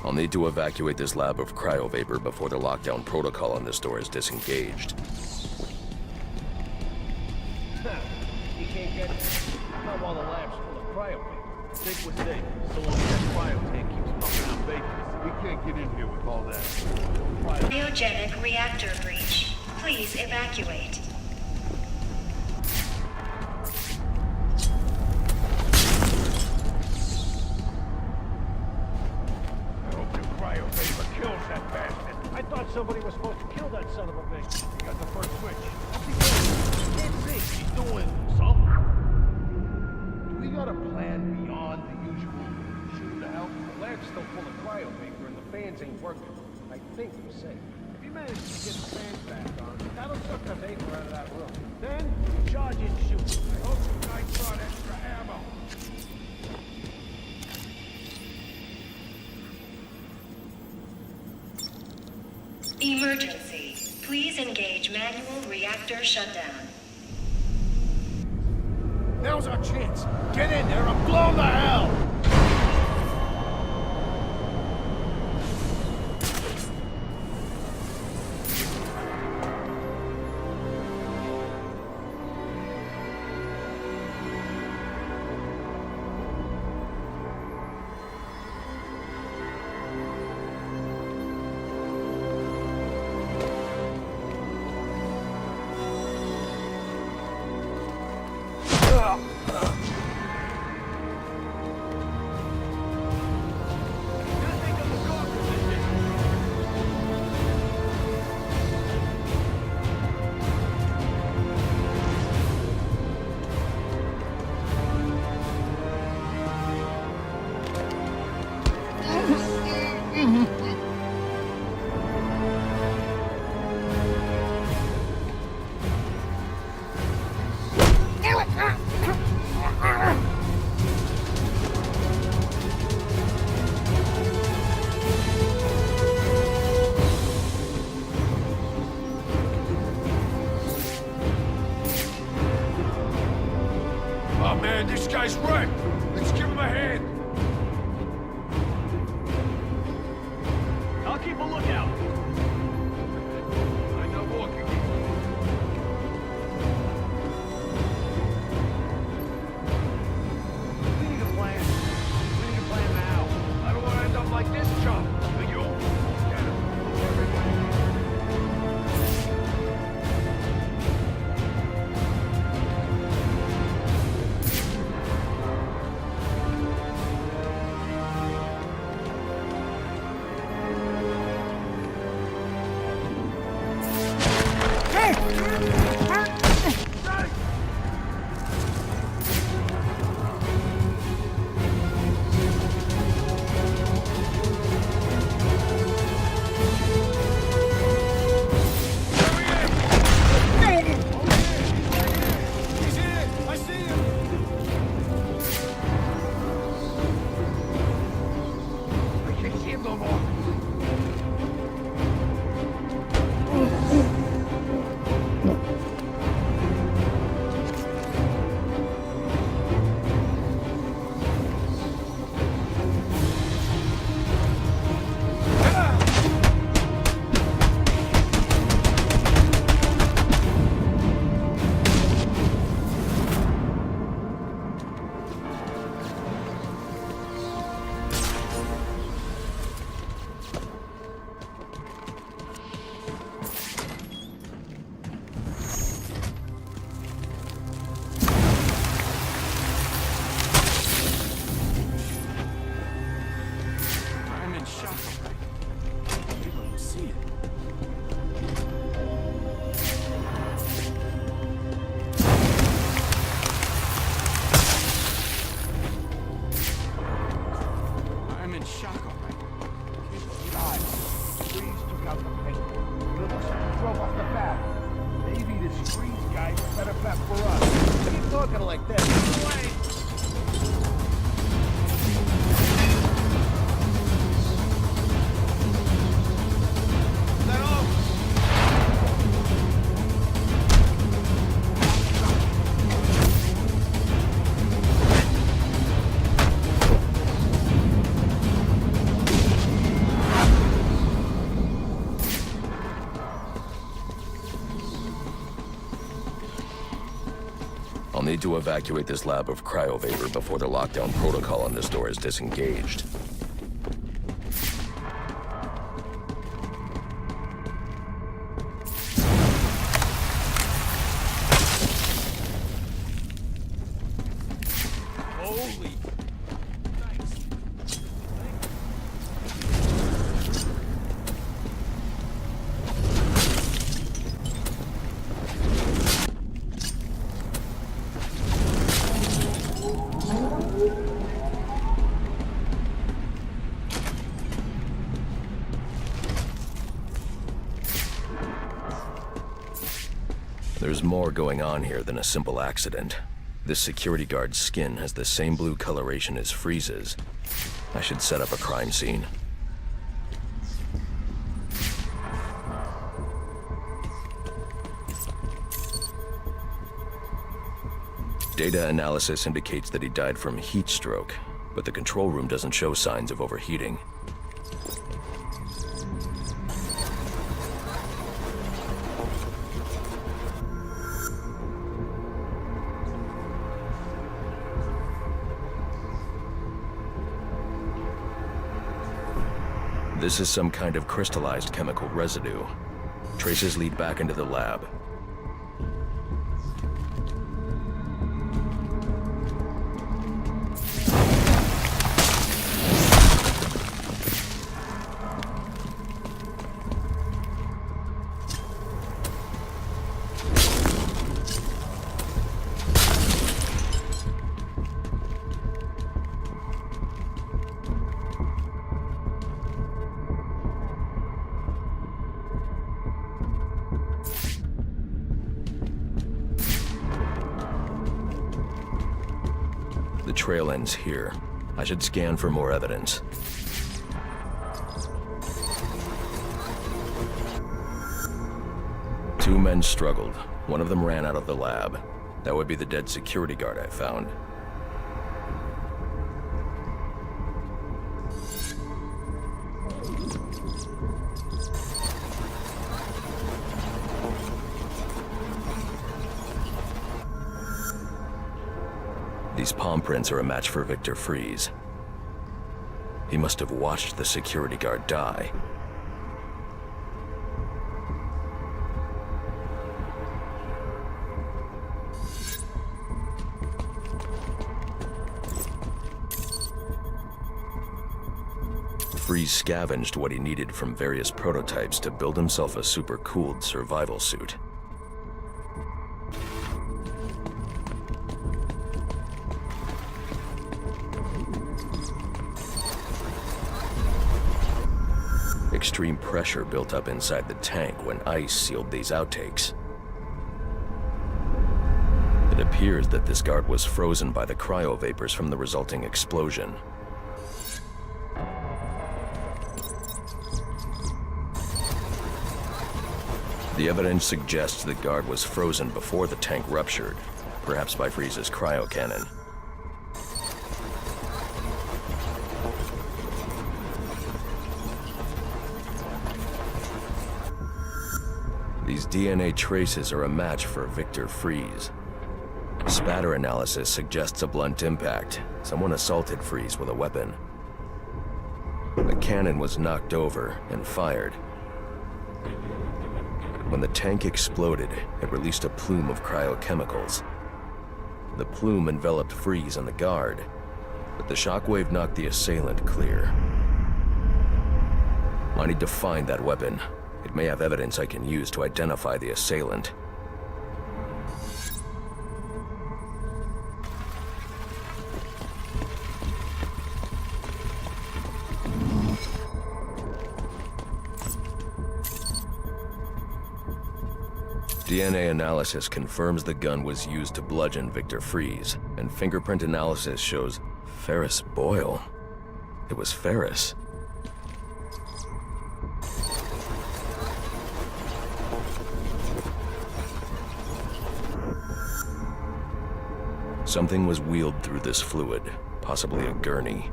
I'll need to evacuate this lab of cryovapor before the lockdown protocol on this door is disengaged. You can't get not while the lab's full of cryovapor. Think we're safe, so long as that cryo tank keeps pumping out vapors. We can't get in here with all that. Cryogenic reactor breach. Please evacuate. I hope the cryovapor kills that bastard. I thought somebody was supposed to kill that son of a bitch. He got the first switch. Can't see. He's doing something. Do we got a plan beyond the usual shoot to help? The lab's still full of cryovapor and the fans ain't working. I think we're safe. If you manage to get the fans back on, that'll suck the vapor out of that room. Then, charge and shoot. I hope the guy brought extra ammo. Emergency. Please engage manual reactor shutdown. Now's our chance. Get in there and blow the hell! Oh man, this guy's wrecked! Let's give him a hand! I'll keep a lookout. I'm not walking. We need a plan. We need a plan now. I don't want to end up like this chump. But you... Get him. I'll need to evacuate this lab of cryovapor before the lockdown protocol on this door is disengaged. Holy... There's more going on here than a simple accident. This security guard's skin has the same blue coloration as Frize's. I should set up a crime scene. Data analysis indicates that he died from heat stroke, but the control room doesn't show signs of overheating. This is some kind of crystallized chemical residue. Traces lead back into the lab. The trail ends here. I should scan for more evidence. Two men struggled. One of them ran out of the lab. That would be the dead security guard I found. These palm prints are a match for Victor Fries. He must have watched the security guard die. Fries scavenged what he needed from various prototypes to build himself a super-cooled survival suit. Extreme pressure built up inside the tank when ice sealed these outtakes. It appears that this guard was frozen by the cryovapors from the resulting explosion. The evidence suggests the guard was frozen before the tank ruptured, perhaps by Friese's cryocannon. These DNA traces are a match for Victor Fries. Spatter analysis suggests a blunt impact. Someone assaulted Fries with a weapon. The cannon was knocked over and fired. When the tank exploded, it released a plume of cryochemicals. The plume enveloped Fries and the guard, but the shockwave knocked the assailant clear. I need to find that weapon. It may have evidence I can use to identify the assailant. DNA analysis confirms the gun was used to bludgeon Victor Fries, and fingerprint analysis shows Ferris Boyle. It was Ferris. Something was wheeled through this fluid, possibly a gurney.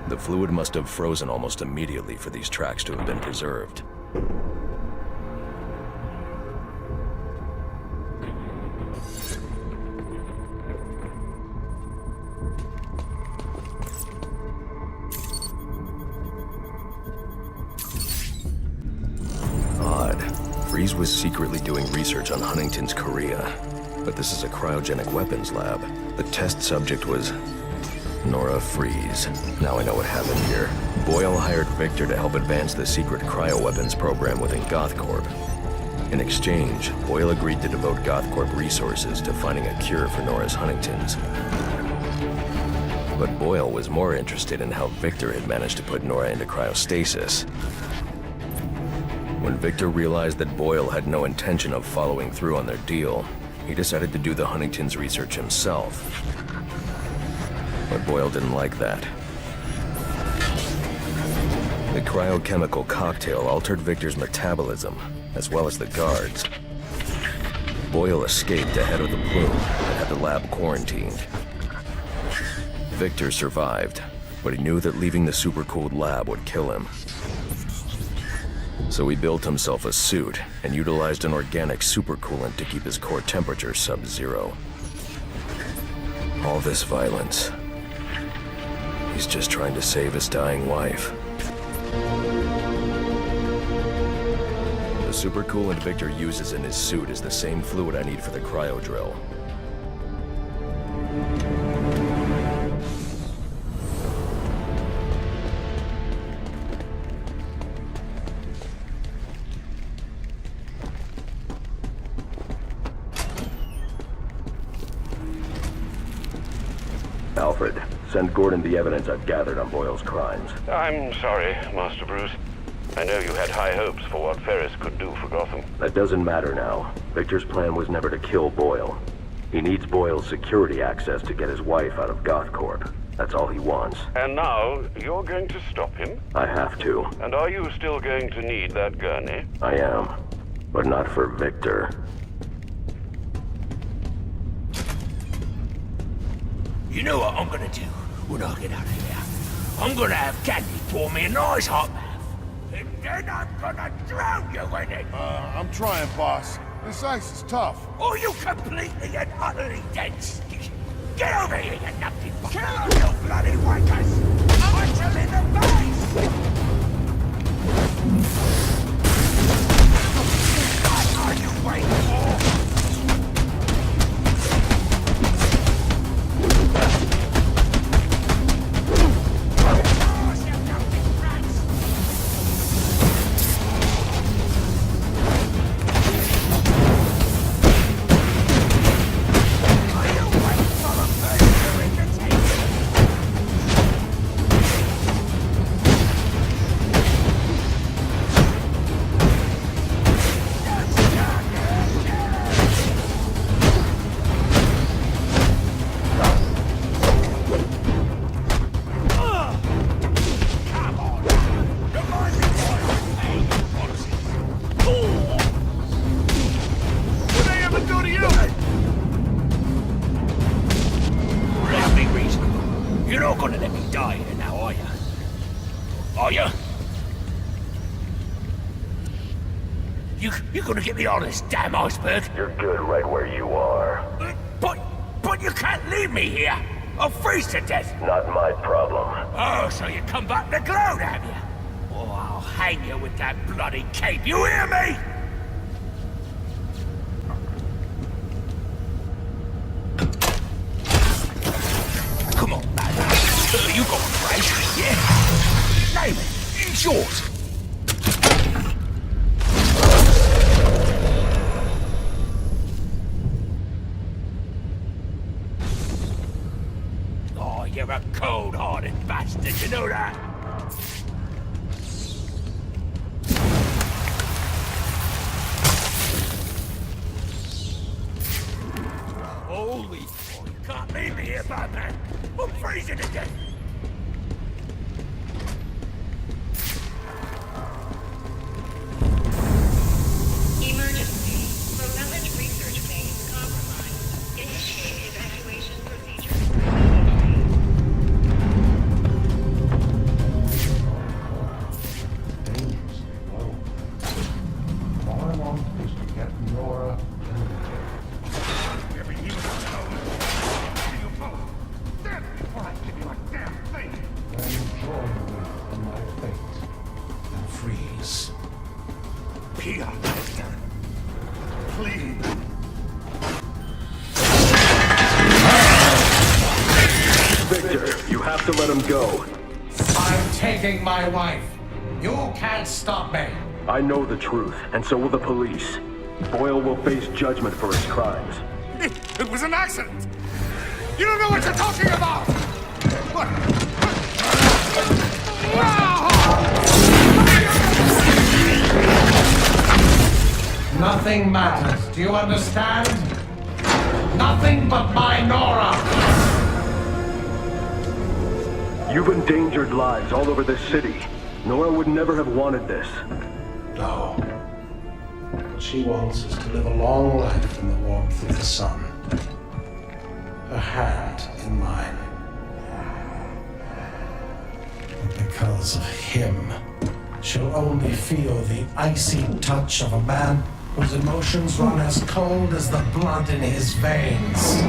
The fluid must have frozen almost immediately for these tracks to have been preserved. Odd. Fries was secretly doing research on Huntington's Korea. But this is a cryogenic weapons lab. The test subject was Nora Fries. Now I know what happened here. Boyle hired Victor to help advance the secret cryoweapons program within GothCorp. In exchange, Boyle agreed to devote GothCorp resources to finding a cure for Nora's Huntington's. But Boyle was more interested in how Victor had managed to put Nora into cryostasis. When Victor realized that Boyle had no intention of following through on their deal, he decided to do the Huntington's research himself. But Boyle didn't like that. The cryochemical cocktail altered Victor's metabolism, as well as the guards. Boyle escaped ahead of the plume and had the lab quarantined. Victor survived, but he knew that leaving the supercooled lab would kill him. So he built himself a suit and utilized an organic supercoolant to keep his core temperature sub-zero. All this violence. He's just trying to save his dying wife. The supercoolant Victor uses in his suit is the same fluid I need for the cryo drill. Alfred, send Gordon the evidence I've gathered on Boyle's crimes. I'm sorry, Master Bruce. I know you had high hopes for what Ferris could do for Gotham. That doesn't matter now. Victor's plan was never to kill Boyle. He needs Boyle's security access to get his wife out of GothCorp. That's all he wants. And now, you're going to stop him? I have to. And are you still going to need that gurney? I am. But not for Victor. You know what I'm gonna do when I get out of here? I'm gonna have candy pour me a nice hot bath. And then I'm gonna drown you in it! I'm trying, boss. This ice is tough. Oh, you completely and utterly dense! Get over here, you nutty fucker! Kill you bloody wankers! Punch him in the face! What are you waiting for? You're gonna get me on this damn iceberg? You're good right where you are. But you can't leave me here! I'll freeze to death! Not my problem. Oh, so you come back to gloat, have you? Oh, I'll hang you with that bloody cape, you hear me? Come on, man. You got a price, yeah? Name it. It's yours. You're a cold-hearted bastard, you know that? Holy... Oh, you can't leave me here, Batman! I'm freezing to death! Emergency. Propellant research wing compromised. Initiate evacuation procedure. To let him go. I'm taking my wife. You can't stop me. I know the truth, and so will the police. Boyle will face judgment for his crimes. It was an accident! You don't know what you're talking about! What? Nothing matters. Do you understand? Nothing but my Nora! You've endangered lives all over this city. Nora would never have wanted this. No. What she wants is to live a long life in the warmth of the sun. Her hand in mine. And because of him, she'll only feel the icy touch of a man whose emotions run as cold as the blood in his veins.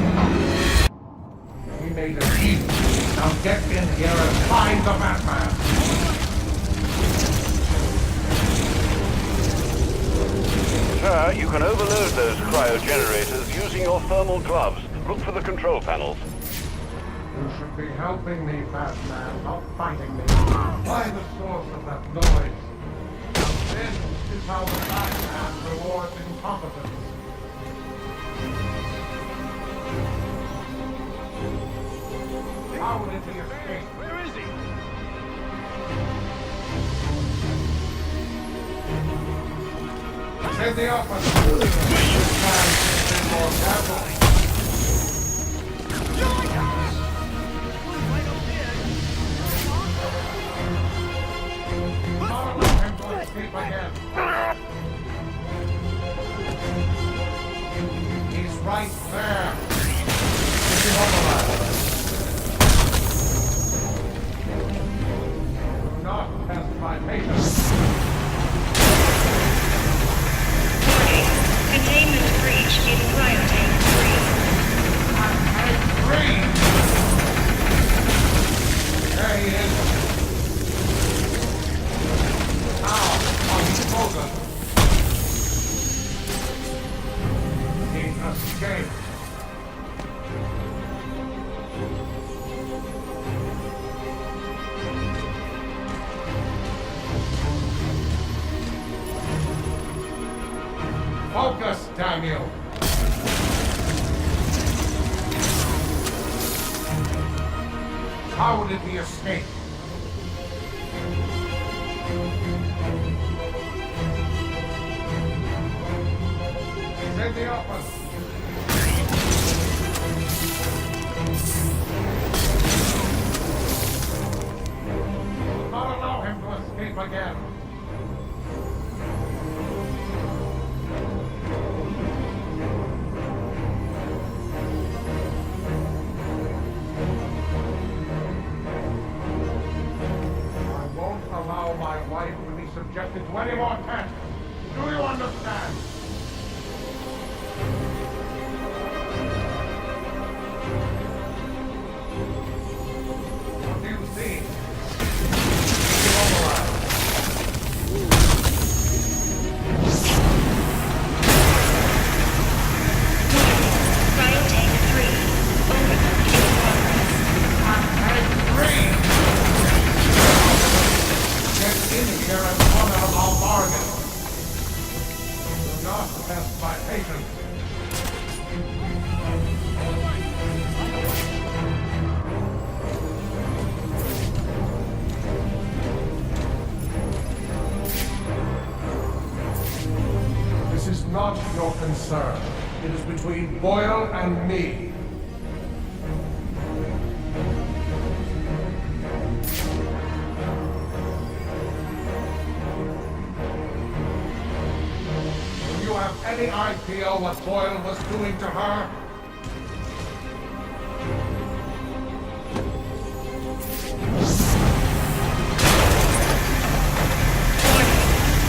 We made a deal. Now get in here and find the Batman. Sir, you can overload those cryogenerators using your thermal gloves. Look for the control panels. You should be helping me, Batman, not fighting me. Why the source of that noise? Now this is how the Batman rewards incompetence. How did he escape? Where is he? Say the opposite. This man should be more careful. Not allow him to escape again. He's right there. Is he mobilized? Do not test my patience. Containment breach in cryotank 3. There he is. Now, on his focus. He escaped. Focus, damn you! How did he escape? Say the opposite. Not allow him to escape again. My wife will be subjected to any more tests. Do you understand? What do you see? Cryotank 3. Overload in progress. Tank 3! Get in here and come out of our bargain. Do not test my patience. This is not your concern. It is between Boyle and me. Any idea what Boyle was doing to her?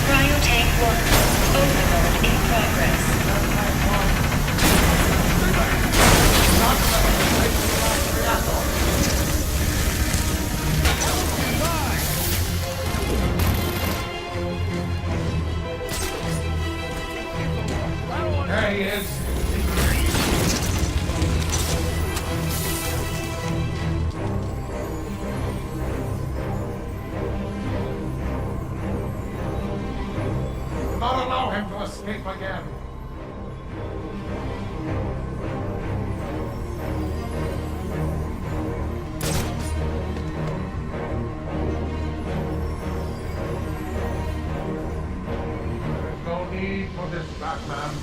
Cryotank 1. Overload in progress. Not letting me take the last reactor. There he is. Do not allow him to escape again. There's no need for this, Batman.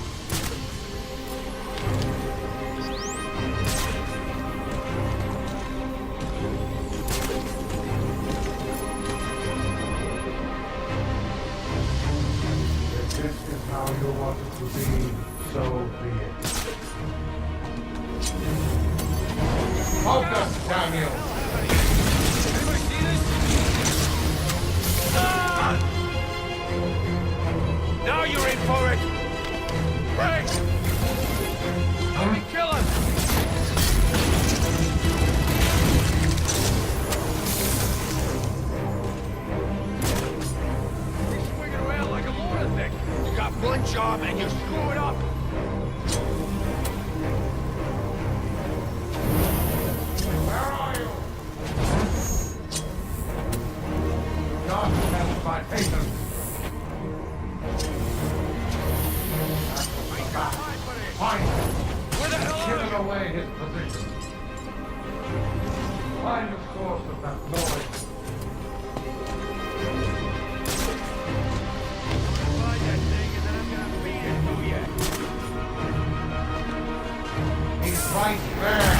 This is is how you want it to be, so be it. Focus, Daniel! Anybody see this? Ah! Now you're in for it! Break! Let me kill him! You're swinging around like a lunatic! You got one job and you screw it up! Where are you? God help my patience. Find him. Where the hell are Given you? away his position. Find the source of that noise. Find that thing and then I'm gonna beat it to you. He's right there.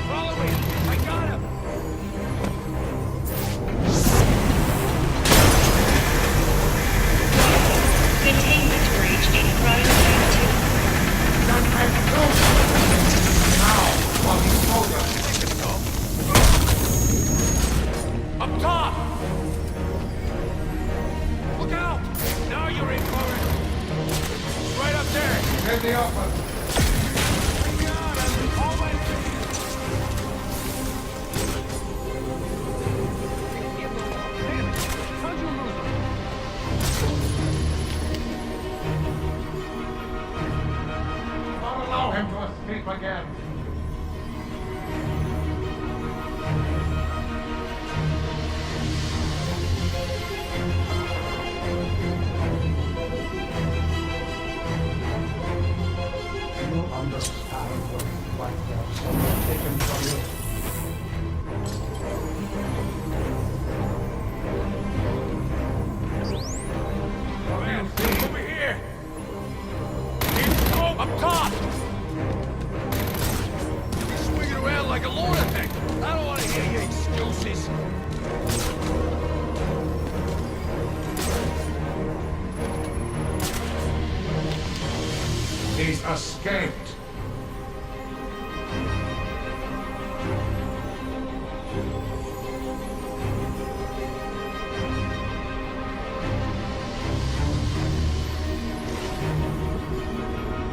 Follow me! I got him! Containment breach in Cryo 2. Up top! Look out! Now you're in for it! Right up there! In the open. Bring me on! I'm almost... How'd you lose him? Don't allow him to escape again. You understand what it's like to have someone taken from you. Man, over here! Up top! You're swinging around like a lunatic! I don't want to hear your excuses! He's escaped.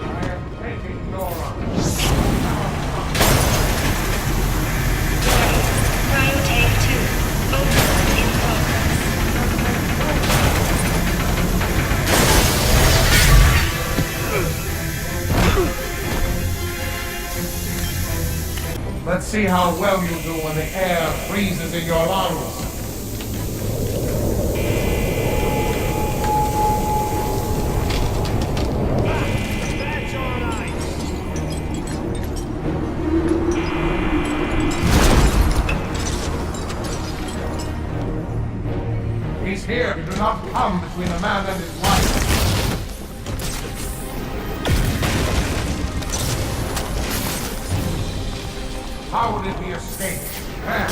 I am taking Nora. Cryo tank 2. Overload in progress. Let's see how well you do when the air freezes in your lungs. That's on ice! He's here. You do not come between a man and his wife. How would it be escaped? There.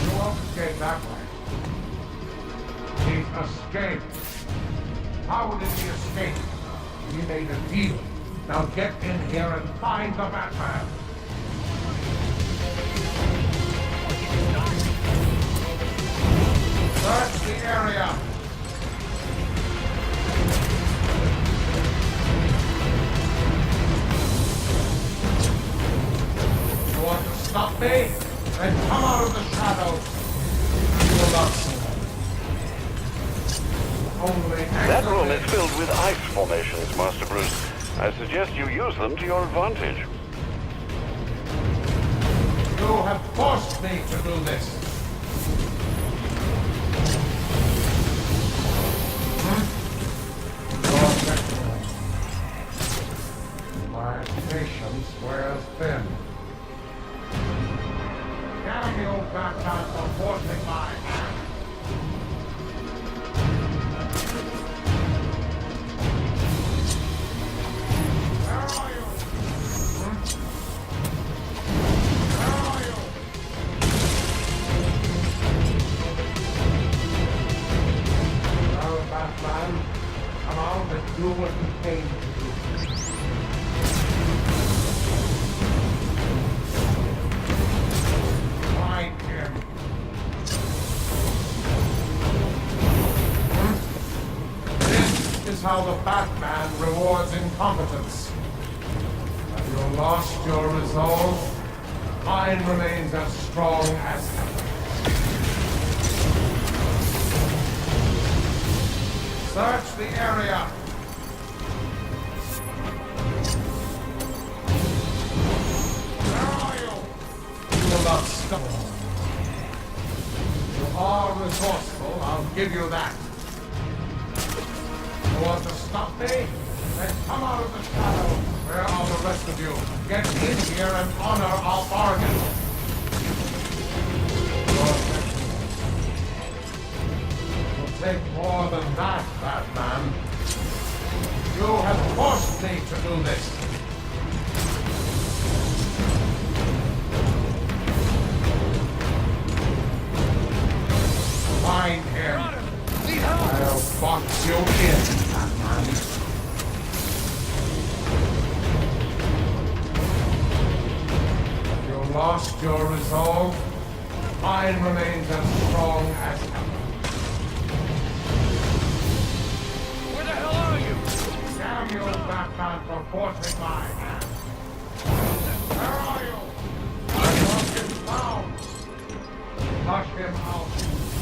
You won't escape that way. He's escaped. How would it be escaped? We made a deal. Now get in here and find the Batman. Search the area. You want to stop me? Then come out of the shadows. You will not see me. Only That room is filled with ice formations, Master Bruce. I suggest you use them to your advantage. You have forced me to do this. My patience wears thin. Damn you, Batman, for forcing my hand. do what you came to do. Find him. This is how the Batman rewards incompetence. Have you lost your resolve? Mine remains as strong as ever. Search the area. Where are you? You will not stop. You are resourceful, I'll give you that. You want to stop me? Then come out of the shadow. Where are the rest of you? Get in here and honor our bargain. It will take more than that, Batman. You have forced me to do this. Find him. I'll box you in, Batman. Lost your resolve, mine remains as strong as ever. Where the hell are you? Damn you, Batman, for forcing my hand. Where are you? I want him down. Flush him out.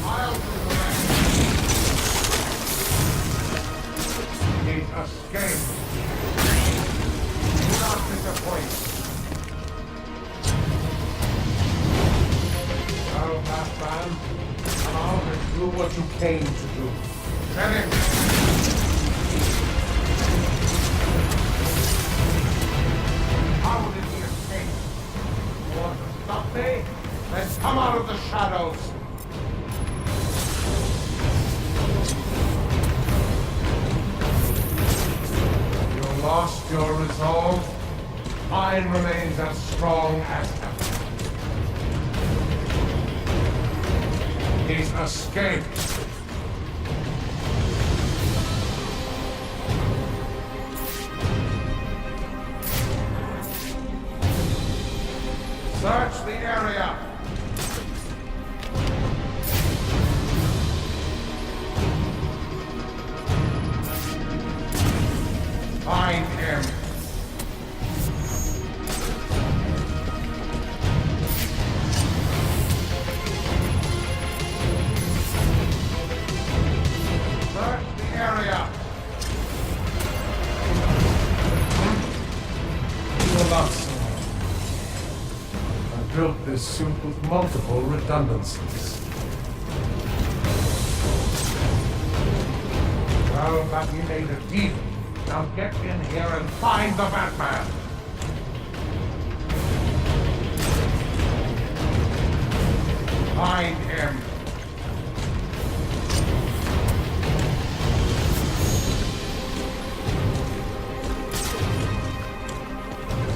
I'll do the rest. He's escaped. Do not disappoint. Well, Batman, come out and do what you came to do. Get him! How did he escape? You want to stop me? Then come out of the shadows! You lost your resolve. Mine remains as strong as ever. He's escaped. Search the area. Find him. Built this suit with multiple redundancies. Well, but we made a deal. Now get in here and find the Batman. Find him.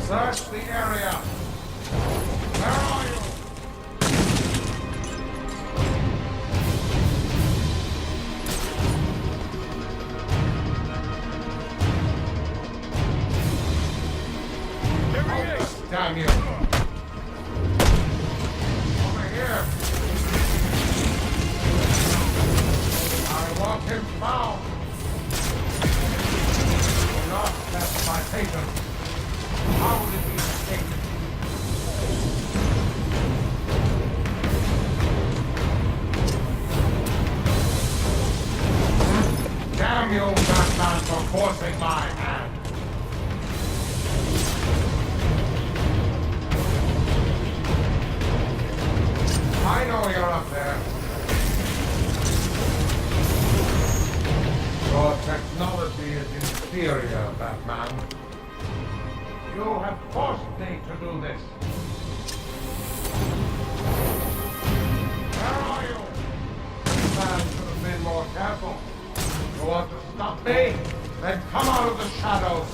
Search the area. Where are you? Here he is! Damn you! Over here! I want him found! Do not test my patience! How did he escape? Damn you, Batman, for forcing my hand! I know you're up there. Your technology is inferior, Batman. You have forced me to do this. Where are you? This man should have been more careful. You want to stop me? Then come out of the shadows.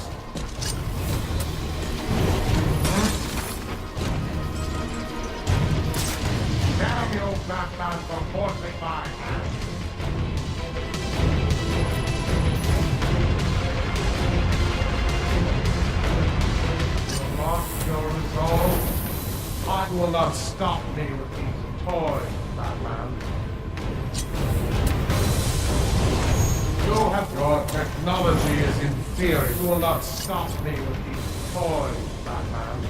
Damn you, Batman, for forcing my hand. technology is inferior. You will not stop me with these toys, Batman.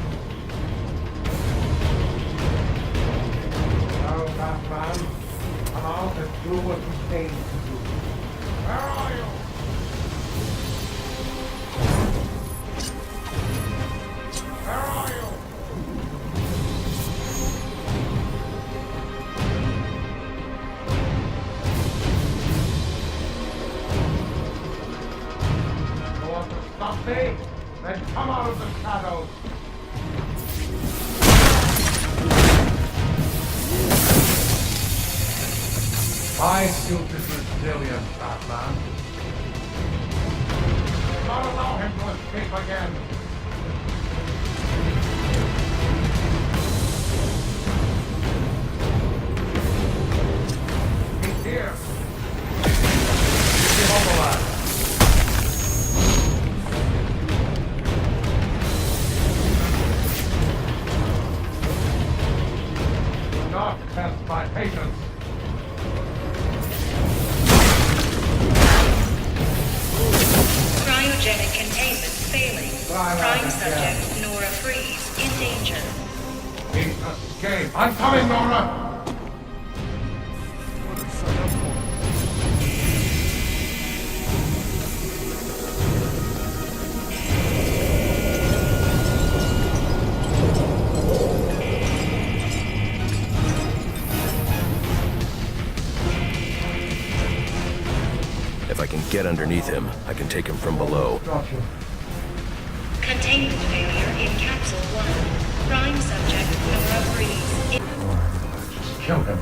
Now, Batman, come out and do what you came to do. Where are you? Where are you? You want to stop me? Then come out of the shadows. My suit is resilient, Batman. Do not allow him to escape again. He's here. Immobilized. Do not test my patience. Cryogenic containment failing. Prime subject Nora Freeze in danger. Escape. I'm coming, Nora! If I can get underneath him, I can take him from below. Containment failure in Capsule 1. Prime subject Nora Freeze. Just kill him.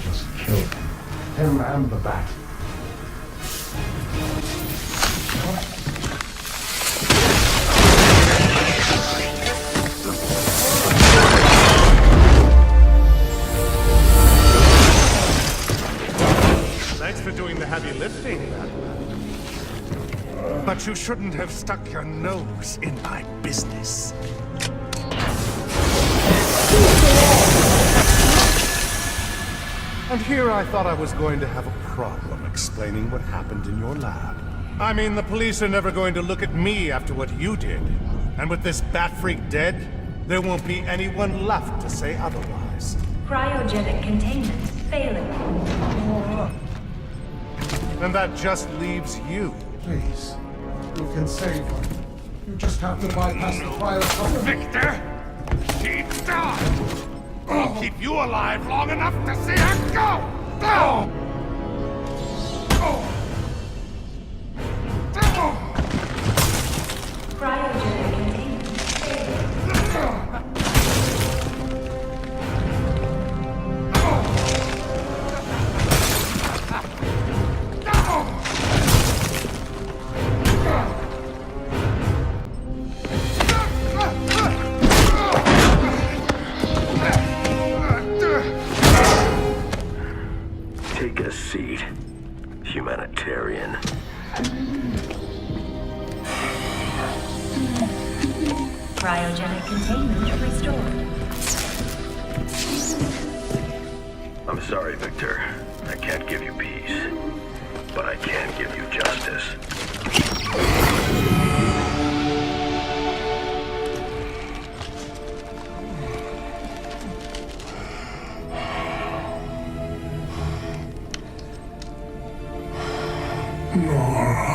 Just kill him and the bat. Thanks for doing the heavy lifting, Batman. But you shouldn't have stuck your nose in my business. And here I thought I was going to have a problem explaining what happened in your lab. I mean, the police are never going to look at me after what you did. And with this bat freak dead, there won't be anyone left to say otherwise. Cryogenic containment failing. And that just leaves you. Please, you can save her. You just have to bypass the cryo. Victor! Keep down! I'll keep you alive long enough to see her go! Go! Cryogenic containment failing. Take a seat, humanitarian. Cryogenic containment restored. I'm sorry, Victor. I can't give you peace, but I can give you justice. Nora.